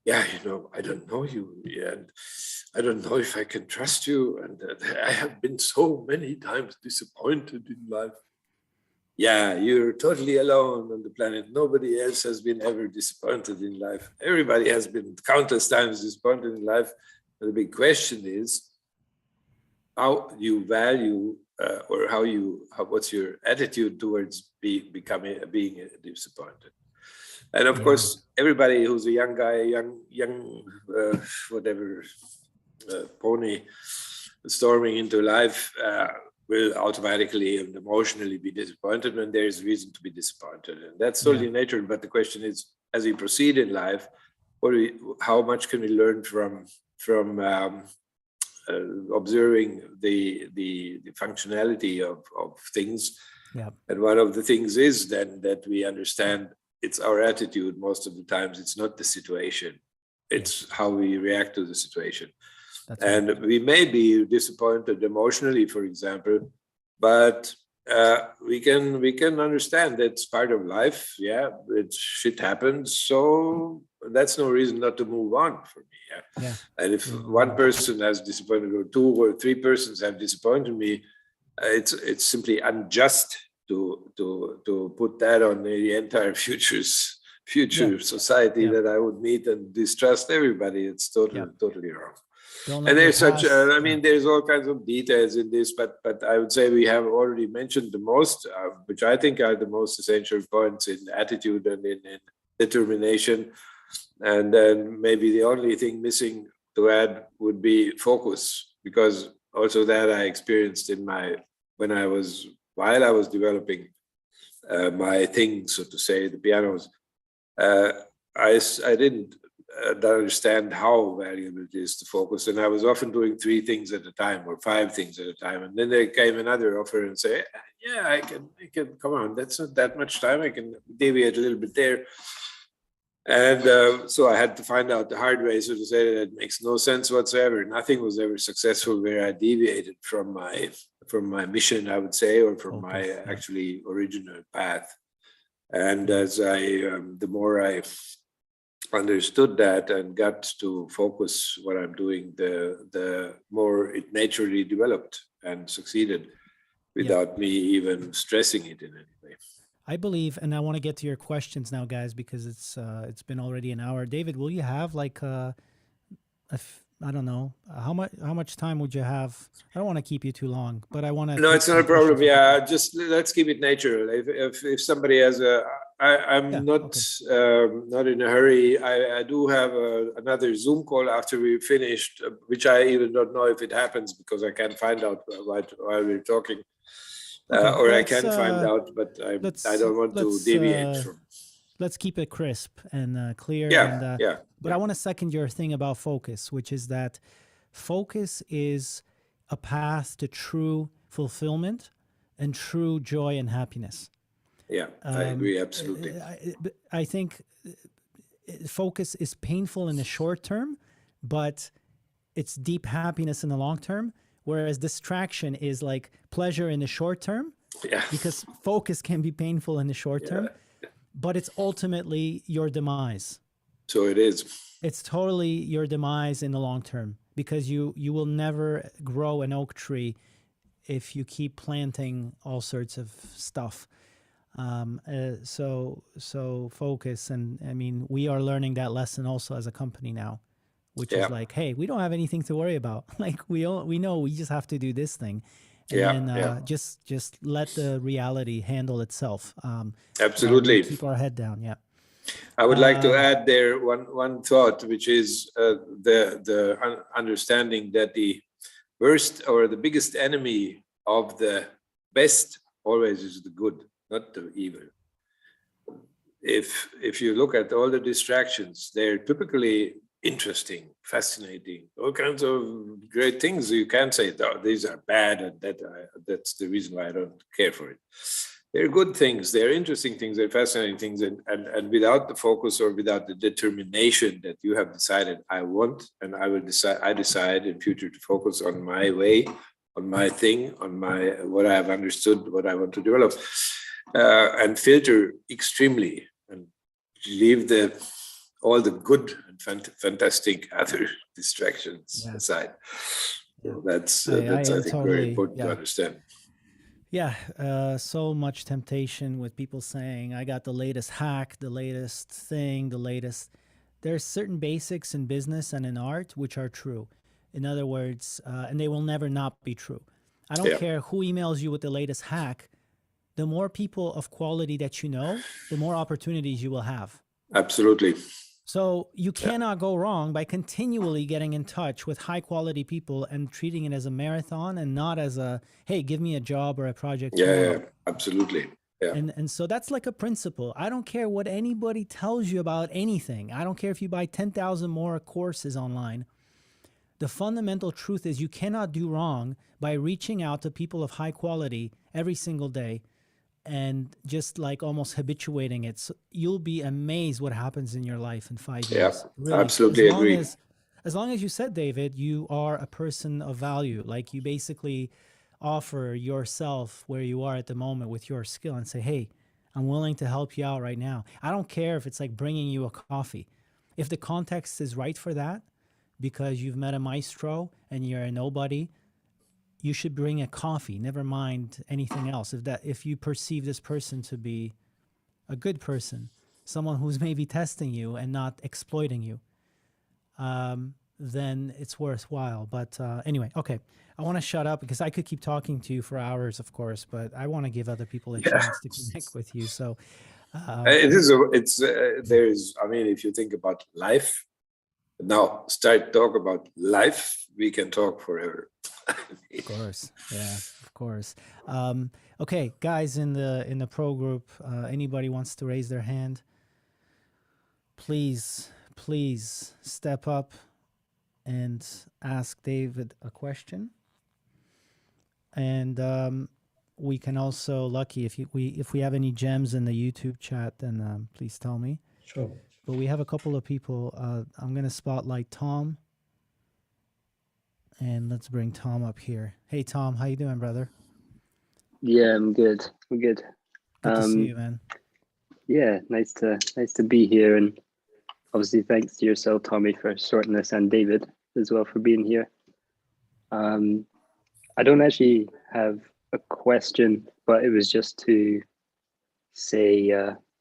yeah, I don't know you, and I don't know if I can trust you. And I have been so many times disappointed in life. Yeah, you're totally alone on the planet. Nobody else has been ever disappointed in life. Everybody has been countless times disappointed in life. The big question is how you value what's your attitude towards being disappointed. And of course, everybody who's a young guy, young pony storming into life will automatically and emotionally be disappointed when there is reason to be disappointed. And that's totally natural. But the question is, as we proceed in life, how much can we learn from observing the functionality of things? Yeah. And one of the things is then that we understand it's our attitude most of the times. It's not the situation. It's how we react to the situation. That's and right. We may be disappointed emotionally, for example, but we can understand that's part of life. Yeah, shit happens. So that's no reason not to move on for me. Yeah. And if one person has disappointed, or two or three persons have disappointed me, it's simply unjust to put that on the entire future society that I would meet and distrust everybody. It's totally wrong. And there's there's all kinds of details in this, but I would say we have already mentioned the most, which I think are the most essential points in attitude and in determination. And then maybe the only thing missing to add would be focus, because also that I experienced while I was developing my thing, so to say, the pianos. I didn't understand how valuable it is to focus, and I was often doing 3 things at a time or 5 things at a time, and then there came another offer and say, yeah, I can come on, that's not that much time, I can deviate a little bit there. And so I had to find out the hard way, so to say, that it makes no sense whatsoever. Nothing was ever successful where I deviated from my mission, I would say, or from my actually original path. And as the more I understood that and got to focus what I'm doing, the more it naturally developed and succeeded without me even stressing it in any way. I believe, and I want to get to your questions now, guys, because it's been already an hour. David, will you have like I don't know, how much time would you have? I don't want to keep you too long, but I want to. No, it's not a problem. Yeah, just let's keep it natural. If somebody has I'm Yeah, not okay. not in a hurry. I do have another Zoom call after we finished, which I even don't know if it happens because I can't find out while we're talking, Okay. or I can find out, but I Let's don't want to let's deviate uh, from. let's keep it crisp and clear. And Yeah, yeah, but I want to second your thing about focus, which is that focus is a path to true fulfillment and true joy and happiness. yeah. I agree absolutely. I think focus is painful in the short term, but it's deep happiness in the long term. Whereas distraction is like pleasure in the short term, Yeah, because focus can be painful in the short yeah. term, but it's ultimately your demise. So it is. It's totally your demise in the long term, because you will never grow an oak tree if you keep planting all sorts of stuff. So focus, and I mean, we are learning that lesson also as a company now, which is Yeah, like, hey, we don't have anything to worry about. Like we know we just have to do this thing, and yeah, then yeah. just let the reality handle itself, while we Absolutely. keep our head down. Yeah. I would like to add there one thought, which is the understanding that the worst or the biggest enemy of the best always is the good, not the evil. If you look at all the distractions, they're typically interesting, fascinating, all kinds of great things. You can't say, oh, these are bad, and that's the reason why I don't care for it. They're good things, they're interesting things, they're fascinating things, and without the focus or without the determination that you have decided I want, and I decide in future to focus on my way, on my thing, on my what I have understood, what I want to develop, and filter extremely and leave all the good and fantastic other distractions aside. So that's I I am think very totally, important to yeah. understand. Yeah, so much temptation with people saying, I got the latest hack, the latest thing, the latest. There's certain basics in business and in art which are true. In other words, and they will never not be true. I don't Yeah, care who emails you with the latest hack. The more people of quality that you know, the more opportunities you will have. absolutely. So you Yeah, cannot go wrong by continually getting in touch with high quality people and treating it as a marathon and not as a, hey, give me a job or a project yeah, tomorrow. absolutely. Yeah, And so that's like a principle. I don't care what anybody tells you about anything. I don't care if you buy 10,000 more courses online. The fundamental truth is you cannot do wrong by reaching out to people of high quality every single day and just like almost habituating it. So you'll be amazed what happens in your life in 5 yeah, years. Really, absolutely agree. as long as you said, David, you are a person of value. Like you basically offer yourself where you are at the moment with your skill and say, hey, I'm willing to help you out right now. I don't care if it's like bringing you a coffee. If the context is right for that, because you've met a maestro and you're a nobody, you should bring a coffee. Never mind anything else. If you perceive this person to be a good person, someone who's maybe testing you and not exploiting you, then it's worthwhile. But anyway, okay. I want to shut up because I could keep talking to you for hours, of course, but I want to give other people a Yeah, chance to connect with you. So it is. It's there is. I mean, if you think about life now, start talk about life. We can talk forever. of course, yeah, of course. Okay, guys in the pro group, anybody wants to raise their hand? Please step up and ask David a question. And we can also, Lucky, if we have any gems in the YouTube chat, then please tell me. Sure. But we have a couple of people. I'm gonna spotlight Tom, and let's bring Tom up here. Hey Tom, how you doing, brother? Yeah, I'm good. I'm good. Good to see you, man. Yeah, nice to be here, and obviously thanks to yourself, Tommy, for sorting this, and David as well for being here. I don't actually have a question, but it was just to say,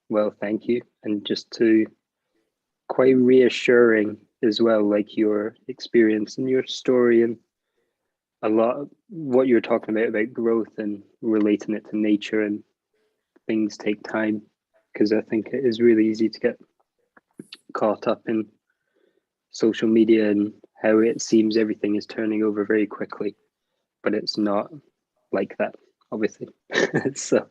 well, thank you, and just to quite reassuring as well, like your experience and your story, and a lot of what you're talking about growth and relating it to nature, and things take time, because I think it is really easy to get caught up in social media and how it seems everything is turning over very quickly, but it's not like that, obviously. So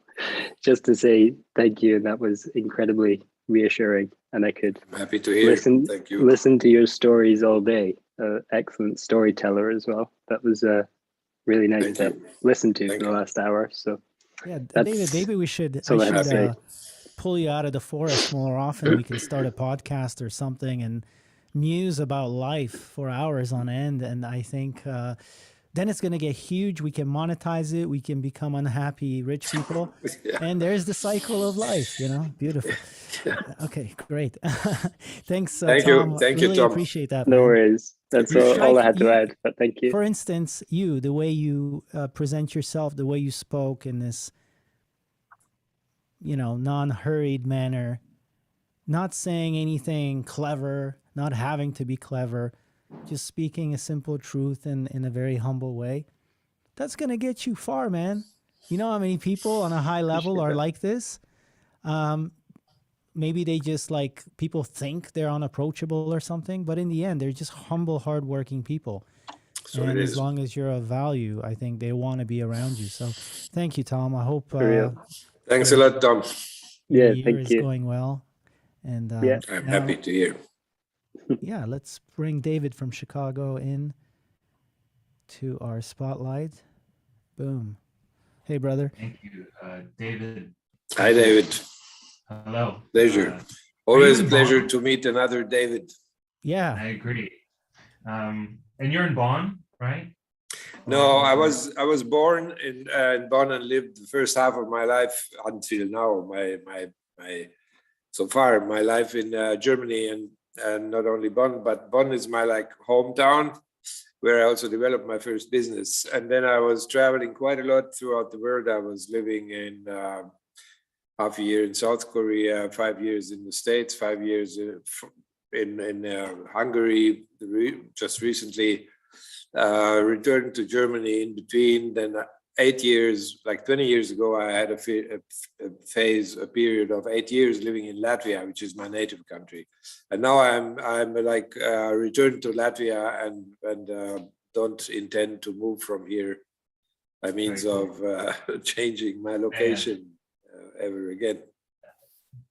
just to say thank you, and that was incredibly reassuring, and I could I'm happy to hear. Thank you. listen to your stories all day. Excellent storyteller as well. That was really nice Thank to you. listen to Thank for the you. last hour. So Yeah, that's David, maybe we should, so I that's should great. pull you out of the forest more often. We can start a podcast or something and muse about life for hours on end. And I think then it's going to get huge. We can monetize it. We can become unhappy rich people. Yeah. And there's the cycle of life, you know, beautiful. Okay, great. Thanks, Thank you. Tom. Thank you, Really Tom. appreciate that, No man. worries. That's all I had to add, but thank you. For instance, you, the way you present yourself, the way you spoke in this, you know, non-hurried manner, not saying anything clever, not having to be clever, just speaking a simple truth in a very humble way. That's going to get you far, man. You know how many people on a high level are like this? Maybe they just like, people think they're unapproachable or something, but in the end, they're just humble, hardworking people. So And it as is. long as you're of value, I think they want to be around you. So thank you, Tom. I hope For real. Thanks a lot, Tom. your Yeah, year thank is you. going well. And Yeah. I'm now, happy to hear. yeah, let's bring David from Chicago in to our spotlight. Boom. Hey, brother. Thank you, David. Hi, David. Hello. Pleasure. Are Always you a in pleasure Bonn? to meet another David. Yeah. I agree. And you're in Bonn, right? No, Or- I was born in Bonn and lived the first half of my life until now. My so far my life in Germany and not only Bonn, but Bonn is my like hometown, where I also developed my first business. And then I was traveling quite a lot throughout the world. I was living in half a year in South Korea, 5 years in the States, 5 years in Hungary. Just recently returned to Germany in between. Then 8 years, like 20 years ago, I had a period of 8 years living in Latvia, which is my native country. And now I'm like returned to Latvia and don't intend to move from here by means Very of changing my location ever again.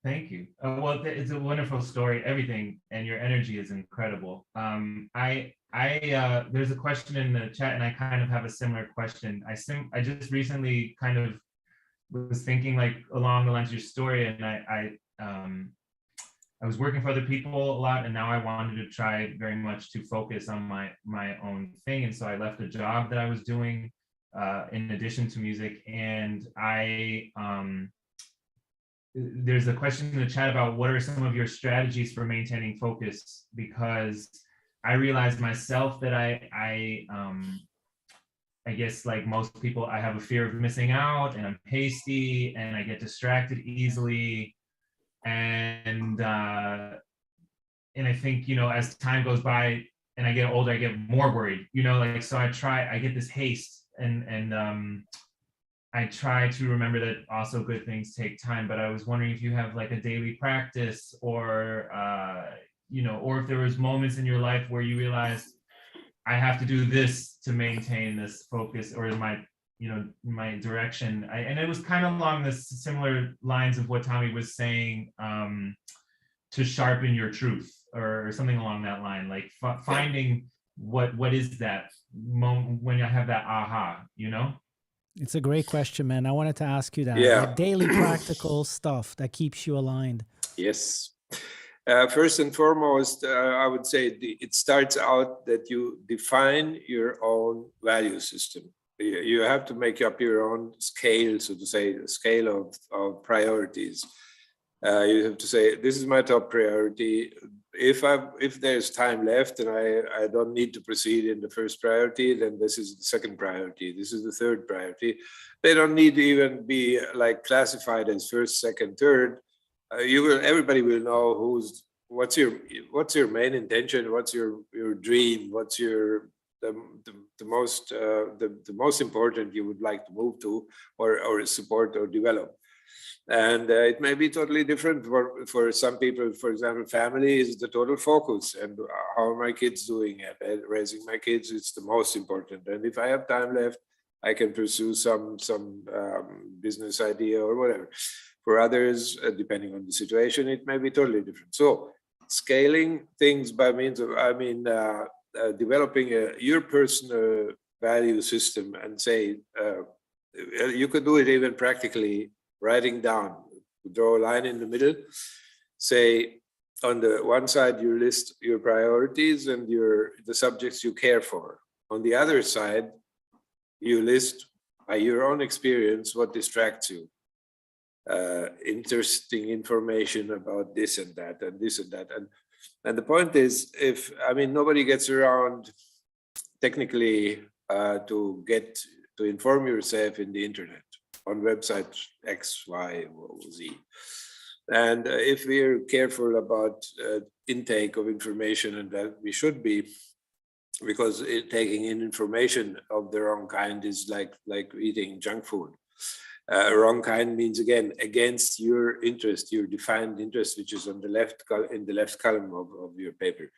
Thank you. Well, it's a wonderful story. Everything and your energy is incredible. There's a question in the chat, and I kind of have a similar question. I just recently kind of was thinking like along the lines of your story, and I was working for other people a lot, and now I wanted to try very much to focus on my own thing, and so I left a job that I was doing in addition to music, and there's a question in the chat about what are some of your strategies for maintaining focus, because I realized myself that I guess like most people, I have a fear of missing out, and I'm hasty, and I get distracted easily, and I think, you know, as time goes by and I get older, I get more worried, you know, like, so I get this haste, and I try to remember that also good things take time. But I was wondering if you have like a daily practice, or you know, or if there was moments in your life where you realized I have to do this to maintain this focus, or my direction. And it was kind of along the similar lines of what Tommy was saying, to sharpen your truth, or something along that line, like finding what is that moment when you have that aha, you know? It's a great question, man. I wanted to ask you that. Yeah. Like daily practical stuff that keeps you aligned. Yes. First and foremost, I would say it starts out that you define your own value system. You have to make up your own scale, so to say, a scale of priorities. You have to say, this is my top priority. If there's time left and I don't need to proceed in the first priority, then this is the second priority. This is the third priority. They don't need to even be like classified as first, second, third. Everybody will know what's your main intention, what's your dream, what's the most important you would like to move to or support or develop. And it may be totally different for some people. For example, family is the total focus, and how are my kids doing at raising my kids? It's the most important. And if I have time left, I can pursue some business idea or whatever. For others, depending on the situation, it may be totally different. So scaling things by means of, developing your personal value system, and say, you could do it even practically, writing down, draw a line in the middle, say on the one side you list your priorities and the subjects you care for. On the other side, you list by your own experience what distracts you. Interesting information about this and that and this and that. And the point is, nobody gets around technically to inform yourself in the internet, on website X, Y, or Z. And if we're careful about intake of information, and that we should be, because taking in information of the wrong kind is like eating junk food. Wrong kind means, again, against your interest, your defined interest, which is on the left in the left column of your paper.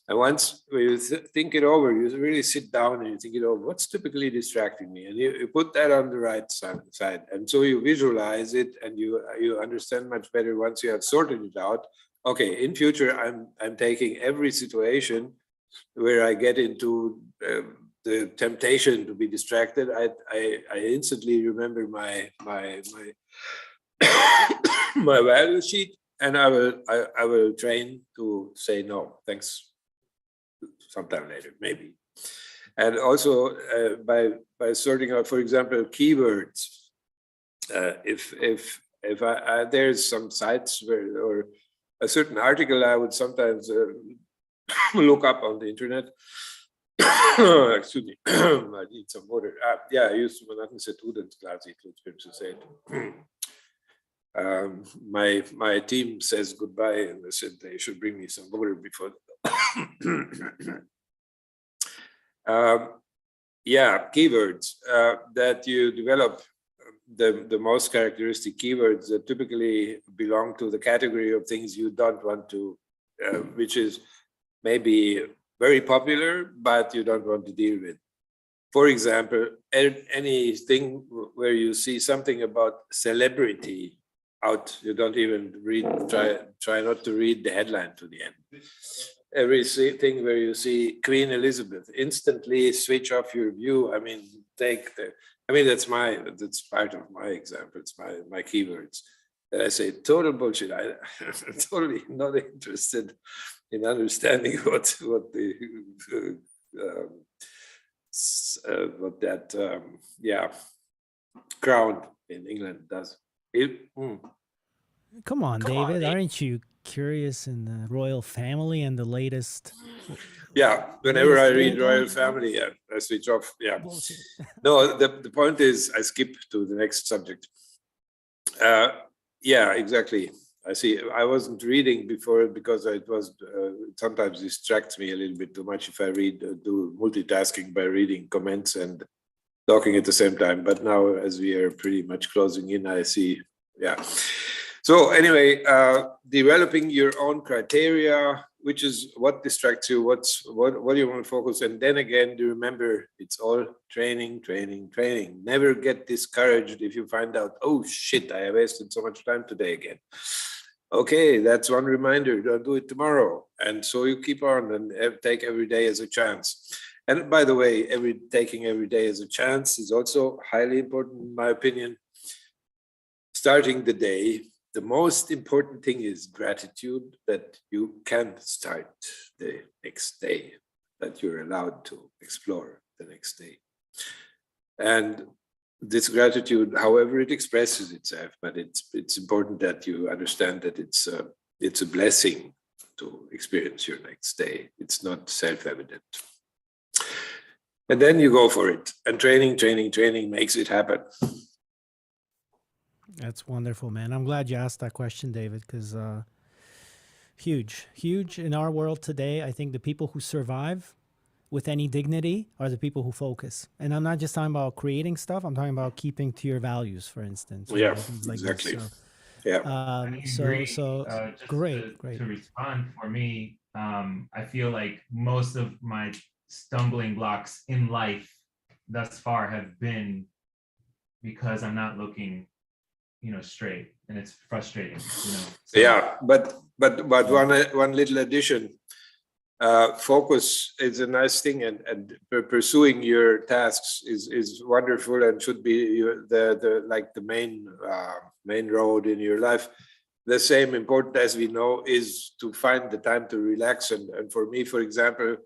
And once you think it over, you really sit down and you think it over, what's typically distracting me? And you put that on the right side. And so you visualize it, and you understand much better once you have sorted it out. Okay, in future, I'm taking every situation where I get into the temptation to be distracted. I instantly remember my my value sheet, and I will train to say no, thanks, sometime later, maybe. And also by sorting out, for example, keywords. If there's some sites where, or a certain article I would sometimes look up on the internet. Excuse me, I need some water. Yeah, I used to, man hatten sett udensglas I klubbsbibsmuseet. My team says goodbye, and they said they should bring me some water before. Yeah, keywords that you develop, the most characteristic keywords that typically belong to the category of things you don't want to, which is maybe very popular, but you don't want to deal with. For example, anything where you see something about celebrity out, you don't even read, try not to read the headline to the end. Everything where you see Queen Elizabeth, instantly switch off your view. That's part of my example. It's my keywords. And I say total bullshit. I'm totally not interested in understanding what that crown in England does. Come on, David. Aren't you curious in the royal family and the latest? Yeah, whenever I read royal family, I switch off. Yeah. Bullshit. No, the point is I skip to the next subject. Yeah, exactly. I see. I wasn't reading before because it was sometimes distracts me a little bit too much if I do multitasking by reading comments and talking at the same time. But now, as we are pretty much closing in, I see. Yeah. So anyway, developing your own criteria, which is what distracts you, what do you want to focus, and then again, do remember it's all training. Never get discouraged if you find out, oh shit, I wasted so much time today again. Okay, that's one reminder, don't do it tomorrow. And so you keep on and take every day as a chance. And by the way, taking every day as a chance is also highly important in my opinion. Starting the day, the most important thing is gratitude that you can start the next day, that you're allowed to explore the next day. And this gratitude, however it expresses itself, but it's important that you understand that it's a blessing to experience your next day. It's not self-evident. And then you go for it. And training makes it happen. That's wonderful, man. I'm glad you asked that question, David, because huge in our world today. I think the people who survive with any dignity are the people who focus. And I'm not just talking about creating stuff. I'm talking about keeping to your values, for instance. Yeah, things like exactly. this. So, Yeah. I so agree. Just great. to respond for me, I feel like most of my stumbling blocks in life thus far have been because I'm not looking, straight, and it's frustrating, So, Yeah, but one little addition. Focus is a nice thing, and pursuing your tasks is wonderful and should be the main road in your life. The same important as we know is to find the time to relax, and for me, for example,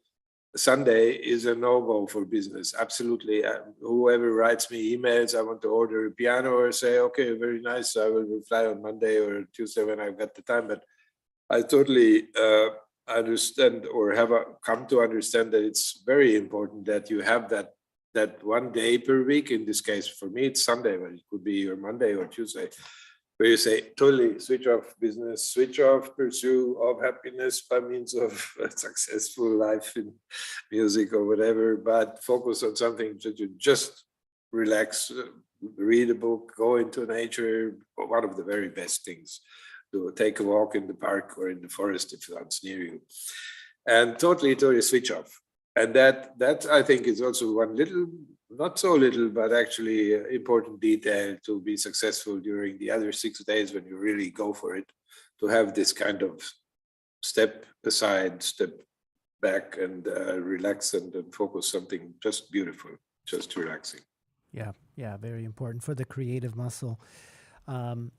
Sunday is a no-go for business. Absolutely. Whoever writes me emails, I want to order a piano, or say, okay, very nice, I will reply on Monday or Tuesday when I've got the time. But I totally understand, or have come to understand, that it's very important that you have that one day per week. In this case, for me, it's Sunday, but it could be your Monday or Tuesday, where you say, totally switch off business, switch off pursuit of happiness by means of a successful life in music or whatever, but focus on something that you just relax, read a book, go into nature. One of the very best things, to take a walk in the park or in the forest if that's near you, and totally switch off. And that I think is also one little, not so little, but actually important detail to be successful during the other 6 days when you really go for it, to have this kind of step aside, step back, and relax and focus something just beautiful, just relaxing. Yeah, very important for the creative muscle.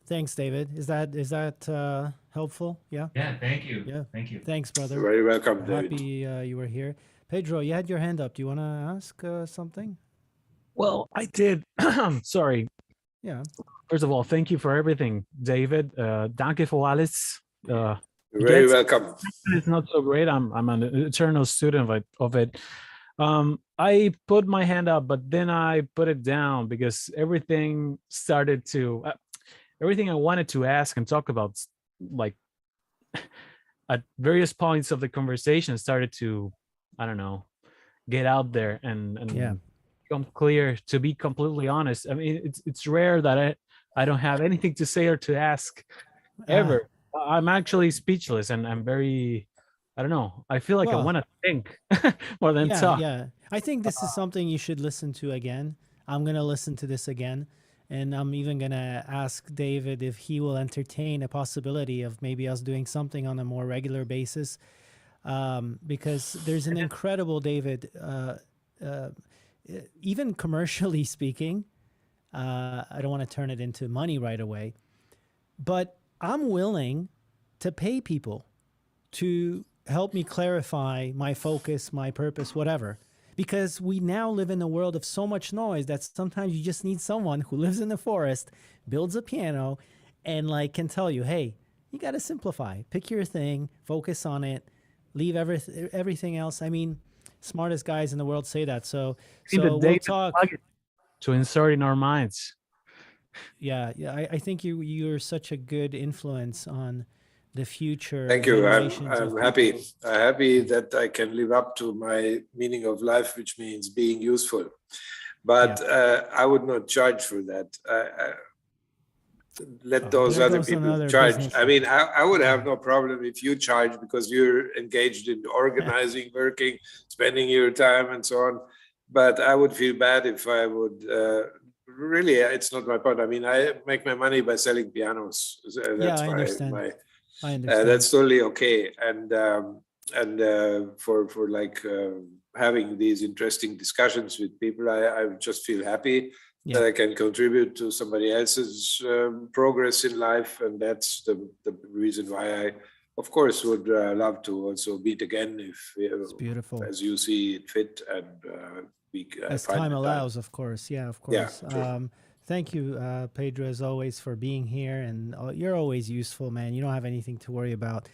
Thanks, David. Is that helpful? Yeah. Yeah, thank you. Yeah. Thank you. Thanks, brother. You're very welcome, David. Happy you were here. Pedro, you had your hand up. Do you want to ask something? Well, I did. Sorry. Yeah. First of all, thank you for everything, David. Danke für alles. You're very welcome. It's not so great. I'm an eternal student of it. I put my hand up, but then I put it down because everything I wanted to ask and talk about, like at various points of the conversation, started to, I don't know, get out there and become clear. To be completely honest, I mean, it's rare that I don't have anything to say or to ask ever. I'm actually speechless, and I'm very, I don't know, I feel like I want to think more than talk. Yeah, I think this is something you should listen to again. I'm going to listen to this again, and I'm even going to ask David if he will entertain a possibility of maybe us doing something on a more regular basis, because there's an incredible, David, even commercially speaking, I don't want to turn it into money right away, but I'm willing to pay people to help me clarify my focus, my purpose, whatever. Because we now live in a world of so much noise that sometimes you just need someone who lives in the forest, builds a piano, and can tell you, hey, you got to simplify. Pick your thing, focus on it, leave everything else. I mean, smartest guys in the world say that. So we'll talk. To insert in our minds. Yeah. I think you're such a good influence on the future. Thank you. I'm happy. I'm happy that I can live up to my meaning of life, which means being useful. But I would not charge for that. Let those other people charge. Business. I mean, I would have no problem if you charge, because you're engaged in organizing, working, spending your time, and so on. But I would feel bad if I would. Really, it's not my point. I mean, I make my money by selling pianos. That's I understand. I understand. That's totally okay. And for having these interesting discussions with people, I just feel happy that I can contribute to somebody else's progress in life, and that's the reason why I, of course, would love to also meet again if it's beautiful, as you see it fit, and as time allows, of course. Yeah, of course. Yeah, thank you, Pedro, as always, for being here, and you're always useful, man. You don't have anything to worry about.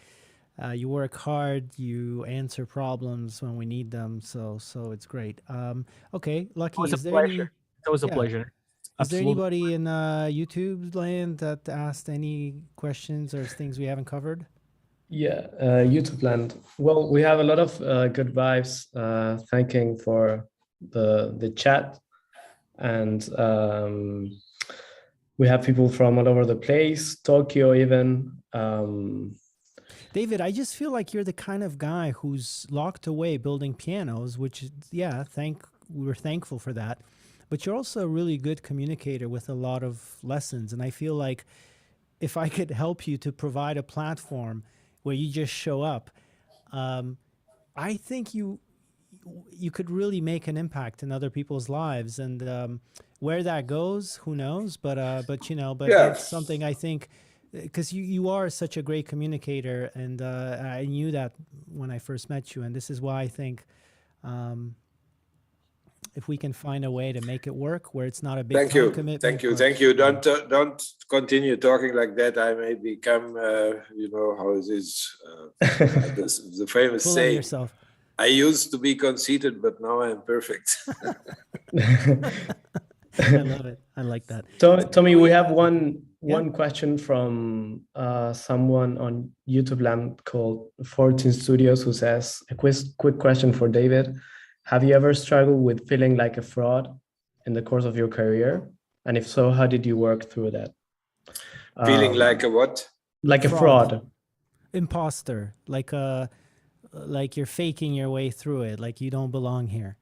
You work hard, you answer problems when we need them, so it's great. Okay, Lucky, It was a pleasure. It was a pleasure. Is there anybody in YouTube land that asked any questions or things we haven't covered? Yeah, YouTube land. Well, we have a lot of good vibes. Thanking for the chat, and we have people from all over the place, Tokyo even. David, I just feel like you're the kind of guy who's locked away building pianos, which, yeah, we're thankful for that. But you're also a really good communicator with a lot of lessons. And I feel like if I could help you to provide a platform where you just show up, I think you could really make an impact in other people's lives. And where that goes, who knows? But Yeah. that's something I think, because you are such a great communicator, and I knew that when I first met you, and this is why I think if we can find a way to make it work where it's not a big Thank time you. commitment. Thank you. but, Thank you. Don't continue talking like that. I may become, you know, how it is, the famous full of saying. yourself. I used to be conceited, but now I'm perfect. I love it. I like that. Tommy, we have one question from someone on YouTube land called 14 Studios, who says, a quick question for David. Have you ever struggled with feeling like a fraud in the course of your career? And if so, how did you work through that? Feeling like a what? Like a fraud. Imposter, like you're faking your way through it, like you don't belong here.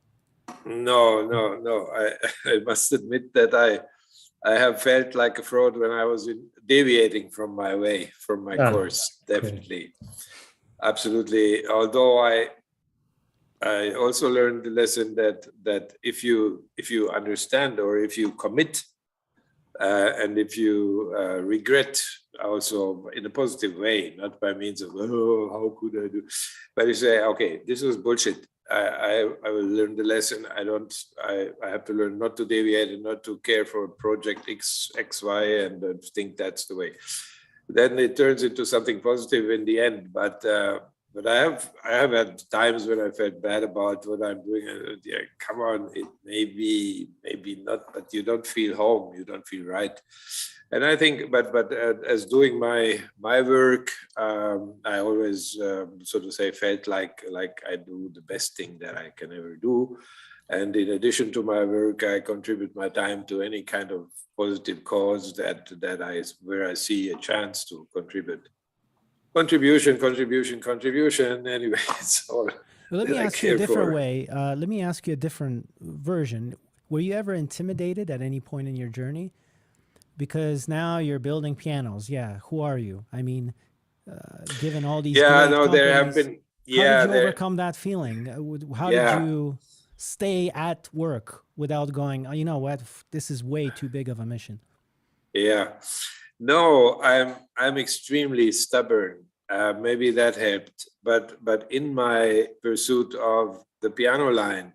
No. I must admit that I have felt like a fraud when I was deviating from my way, from my course, definitely. Absolutely. Although I also learned the lesson that if you understand, or if you commit, and if you regret, also in a positive way, not by means of, oh, how could I do, but you say, okay, this was bullshit. I will learn the lesson. I have to learn not to deviate and not to care for project X, Y, and think that's the way. Then it turns into something positive in the end. But I have had times when I felt bad about what I'm doing. Yeah, come on, it maybe not, but you don't feel home. You don't feel right. And I think, but as doing my work, I always, so to say, felt like I do the best thing that I can ever do. And in addition to my work, I contribute my time to any kind of positive cause where I see a chance to contribute. Contribution. Anyway, it's all. Well, let me ask you a different way. Let me ask you a different version. Were you ever intimidated at any point in your journey? Because now you're building pianos. Yeah. Who are you? I mean, given all these. Yeah, great no, there have companies, been. Yeah. How did you overcome that feeling? How did you stay at work without going, oh, you know what, this is way too big of a mission? Yeah. No, I'm extremely stubborn. Maybe that helped. But in my pursuit of the piano line,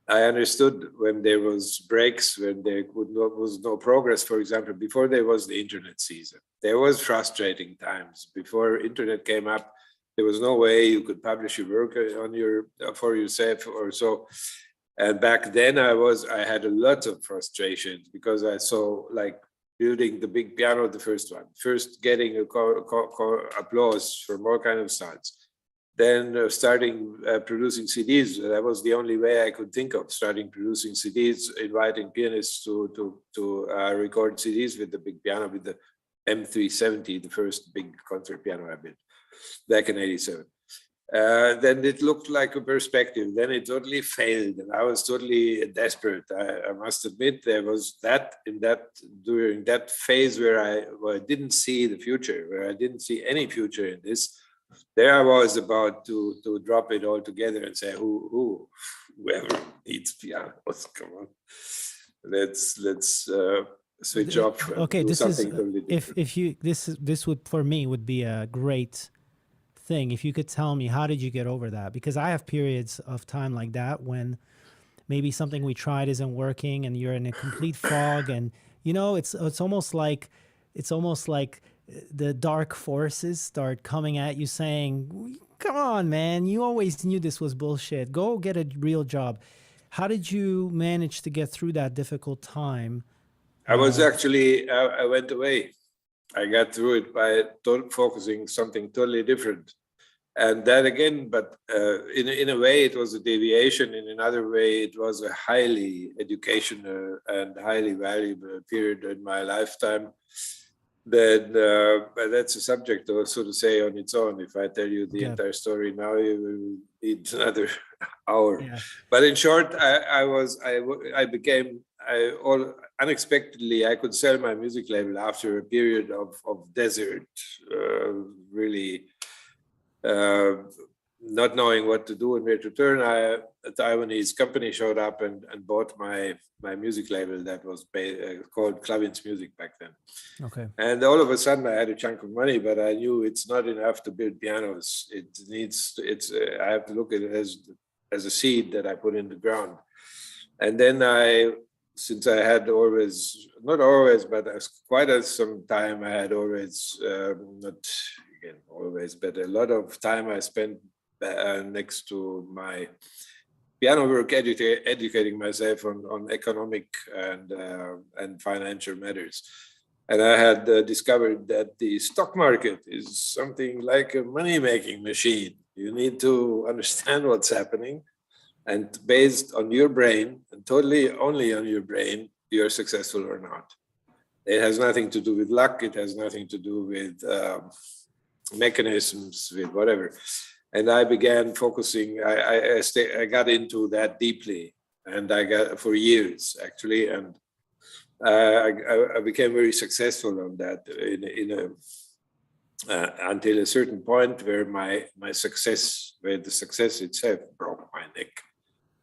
I understood when there was breaks, when there was no progress. For example, before there was the internet season, there was frustrating times. Before internet came up, there was no way you could publish your work for yourself or so. And back then I had a lot of frustrations because I saw, like, building the big piano, the first one, first getting applause from all kinds of sides. Then starting producing CDs. That was the only way I could think of, starting producing CDs, inviting pianists to record CDs with the big piano, with the M370, the first big concert piano I built back in '87. Then it looked like a perspective. Then it totally failed, and I was totally desperate. I must admit, there was during that phase where I didn't see the future, where I didn't see any future in this. There I was about to drop it all together and say, whoever needs pianos, come on, let's switch off. Okay, this is totally this would, for me, would be a great thing if you could tell me, how did you get over that? Because I have periods of time like that when maybe something we tried isn't working and you're in a complete fog, and you know, it's almost like the dark forces start coming at you saying, come on, man, you always knew this was bullshit, go get a real job. How did you manage to get through that difficult time? I was actually, I went away. I got through it by focusing something totally different. And that again, but in a way, it was a deviation. In another way, it was a highly educational and highly valuable period in my lifetime. Then but that's a subject also to say on its own. If I tell you the entire story now, you will need another hour. Yeah. But in short, unexpectedly, I could sell my music label after a period of desert, really not knowing what to do and where to turn. A Taiwanese company showed up and bought my music label that was called Klavins Music back then. Okay. And all of a sudden I had a chunk of money, but I knew it's not enough to build pianos. I have to look at it as a seed that I put in the ground. And then since I had always, not always, but some time, I had always, not again always, but a lot of time I spent next to my piano work, educating myself on economic and financial matters. And I had discovered that the stock market is something like a money-making machine. You need to understand what's happening, and based on your brain, and totally only on your brain, you're successful or not. It has nothing to do with luck. It has nothing to do with mechanisms, with whatever. And I began focusing. I got into that deeply, and I got for years actually, and I became very successful on that until a certain point where the success itself broke my neck.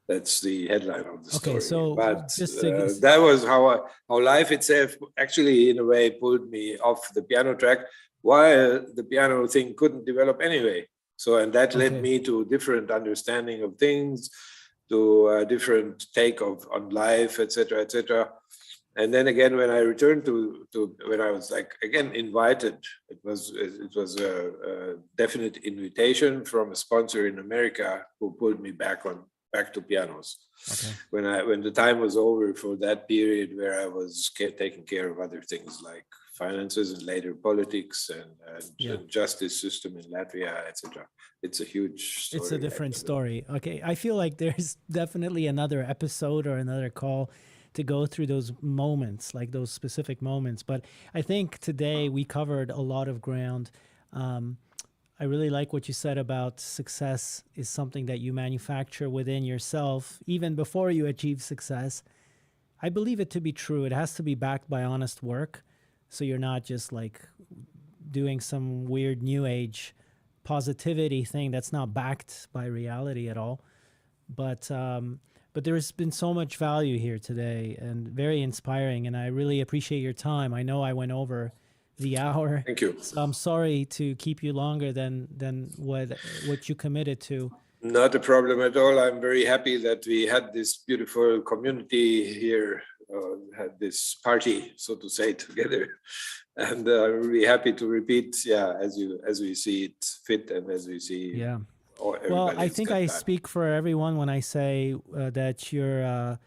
That's the headline of the story. Okay, so but just that was how life itself actually, in a way, pulled me off the piano track, while the piano thing couldn't develop anyway. So, and that led me to different understanding of things, to a different take on life, etc., etc. And then again, when I returned to when I was again invited, it was a definite invitation from a sponsor in America who pulled me back to pianos. Okay. When the time was over for that period where I was taking care of other things like finances and later politics and justice system in Latvia, etc. It's a huge story. It's a different story. Okay, I feel like there's definitely another episode or another call to go through those moments, like those specific moments. But I think today we covered a lot of ground. I really like what you said about success is something that you manufacture within yourself, even before you achieve success. I believe it to be true. It has to be backed by honest work. So you're not just like doing some weird new age positivity thing that's not backed by reality at all. But there's been so much value here today and very inspiring. And I really appreciate your time. I know I went over the hour. Thank you. So I'm sorry to keep you longer than what you committed to. Not a problem at all. I'm very happy that we had this beautiful community here, had this party, so to say, together. And I'm really happy to repeat, as we see it fit and as we see. Yeah. Well, I think I speak for everyone when I say that you're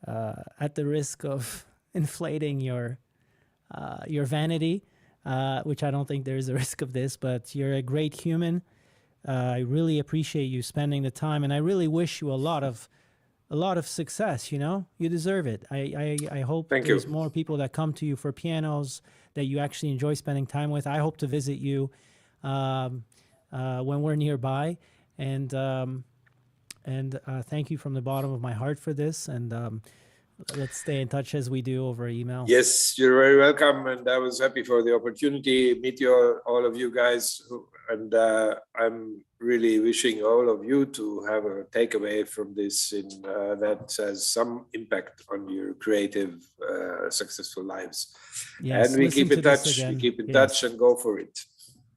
at the risk of inflating your vanity, which I don't think there's a risk of this, but you're a great human. I really appreciate you spending the time, and I really wish you a lot of success. You know, you deserve it. I hope there's more people that come to you for pianos that you actually enjoy spending time with. I hope to visit you when we're nearby, and thank you from the bottom of my heart for this. And let's stay in touch as we do over email. Yes, you're very welcome, and I was happy for the opportunity to meet all of you guys. And I'm really wishing all of you to have a takeaway from this that has some impact on your creative, successful lives. Yes, and we keep in touch. We keep in touch and go for it.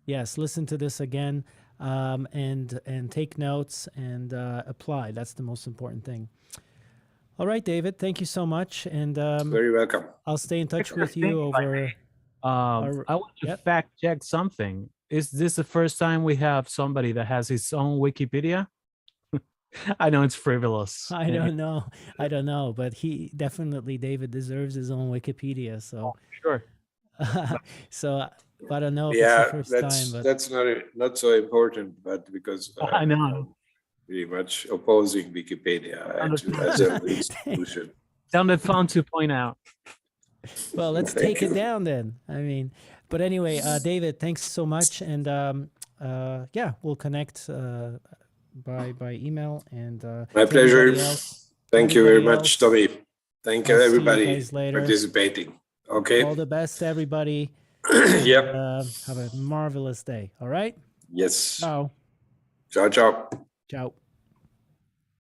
Yes, listen to this again, and take notes and apply. That's the most important thing. All right, David, thank you so much. And very welcome. I'll stay in touch with you over. I want to fact check something. Is this the first time we have somebody that has his own Wikipedia? I know it's frivolous. I don't know, but David deserves his own Wikipedia. So sure. So I don't know if Yeah, it's the first time, but that's not so important, but because I know. pretty much opposing Wikipedia as an institution. Sounded fun to point out. well, let's Thank take it you. down then. I mean, but anyway, David, thanks so much, and yeah, we'll connect by email, and My to pleasure. everybody else, Thank you very everybody much, else, Tommy. Thank you, I'll see you everybody, guys later. participating. Okay. All the best to everybody. Yep. Have a marvelous day. All right. Yes. Ciao. Ciao, ciao. Ciao.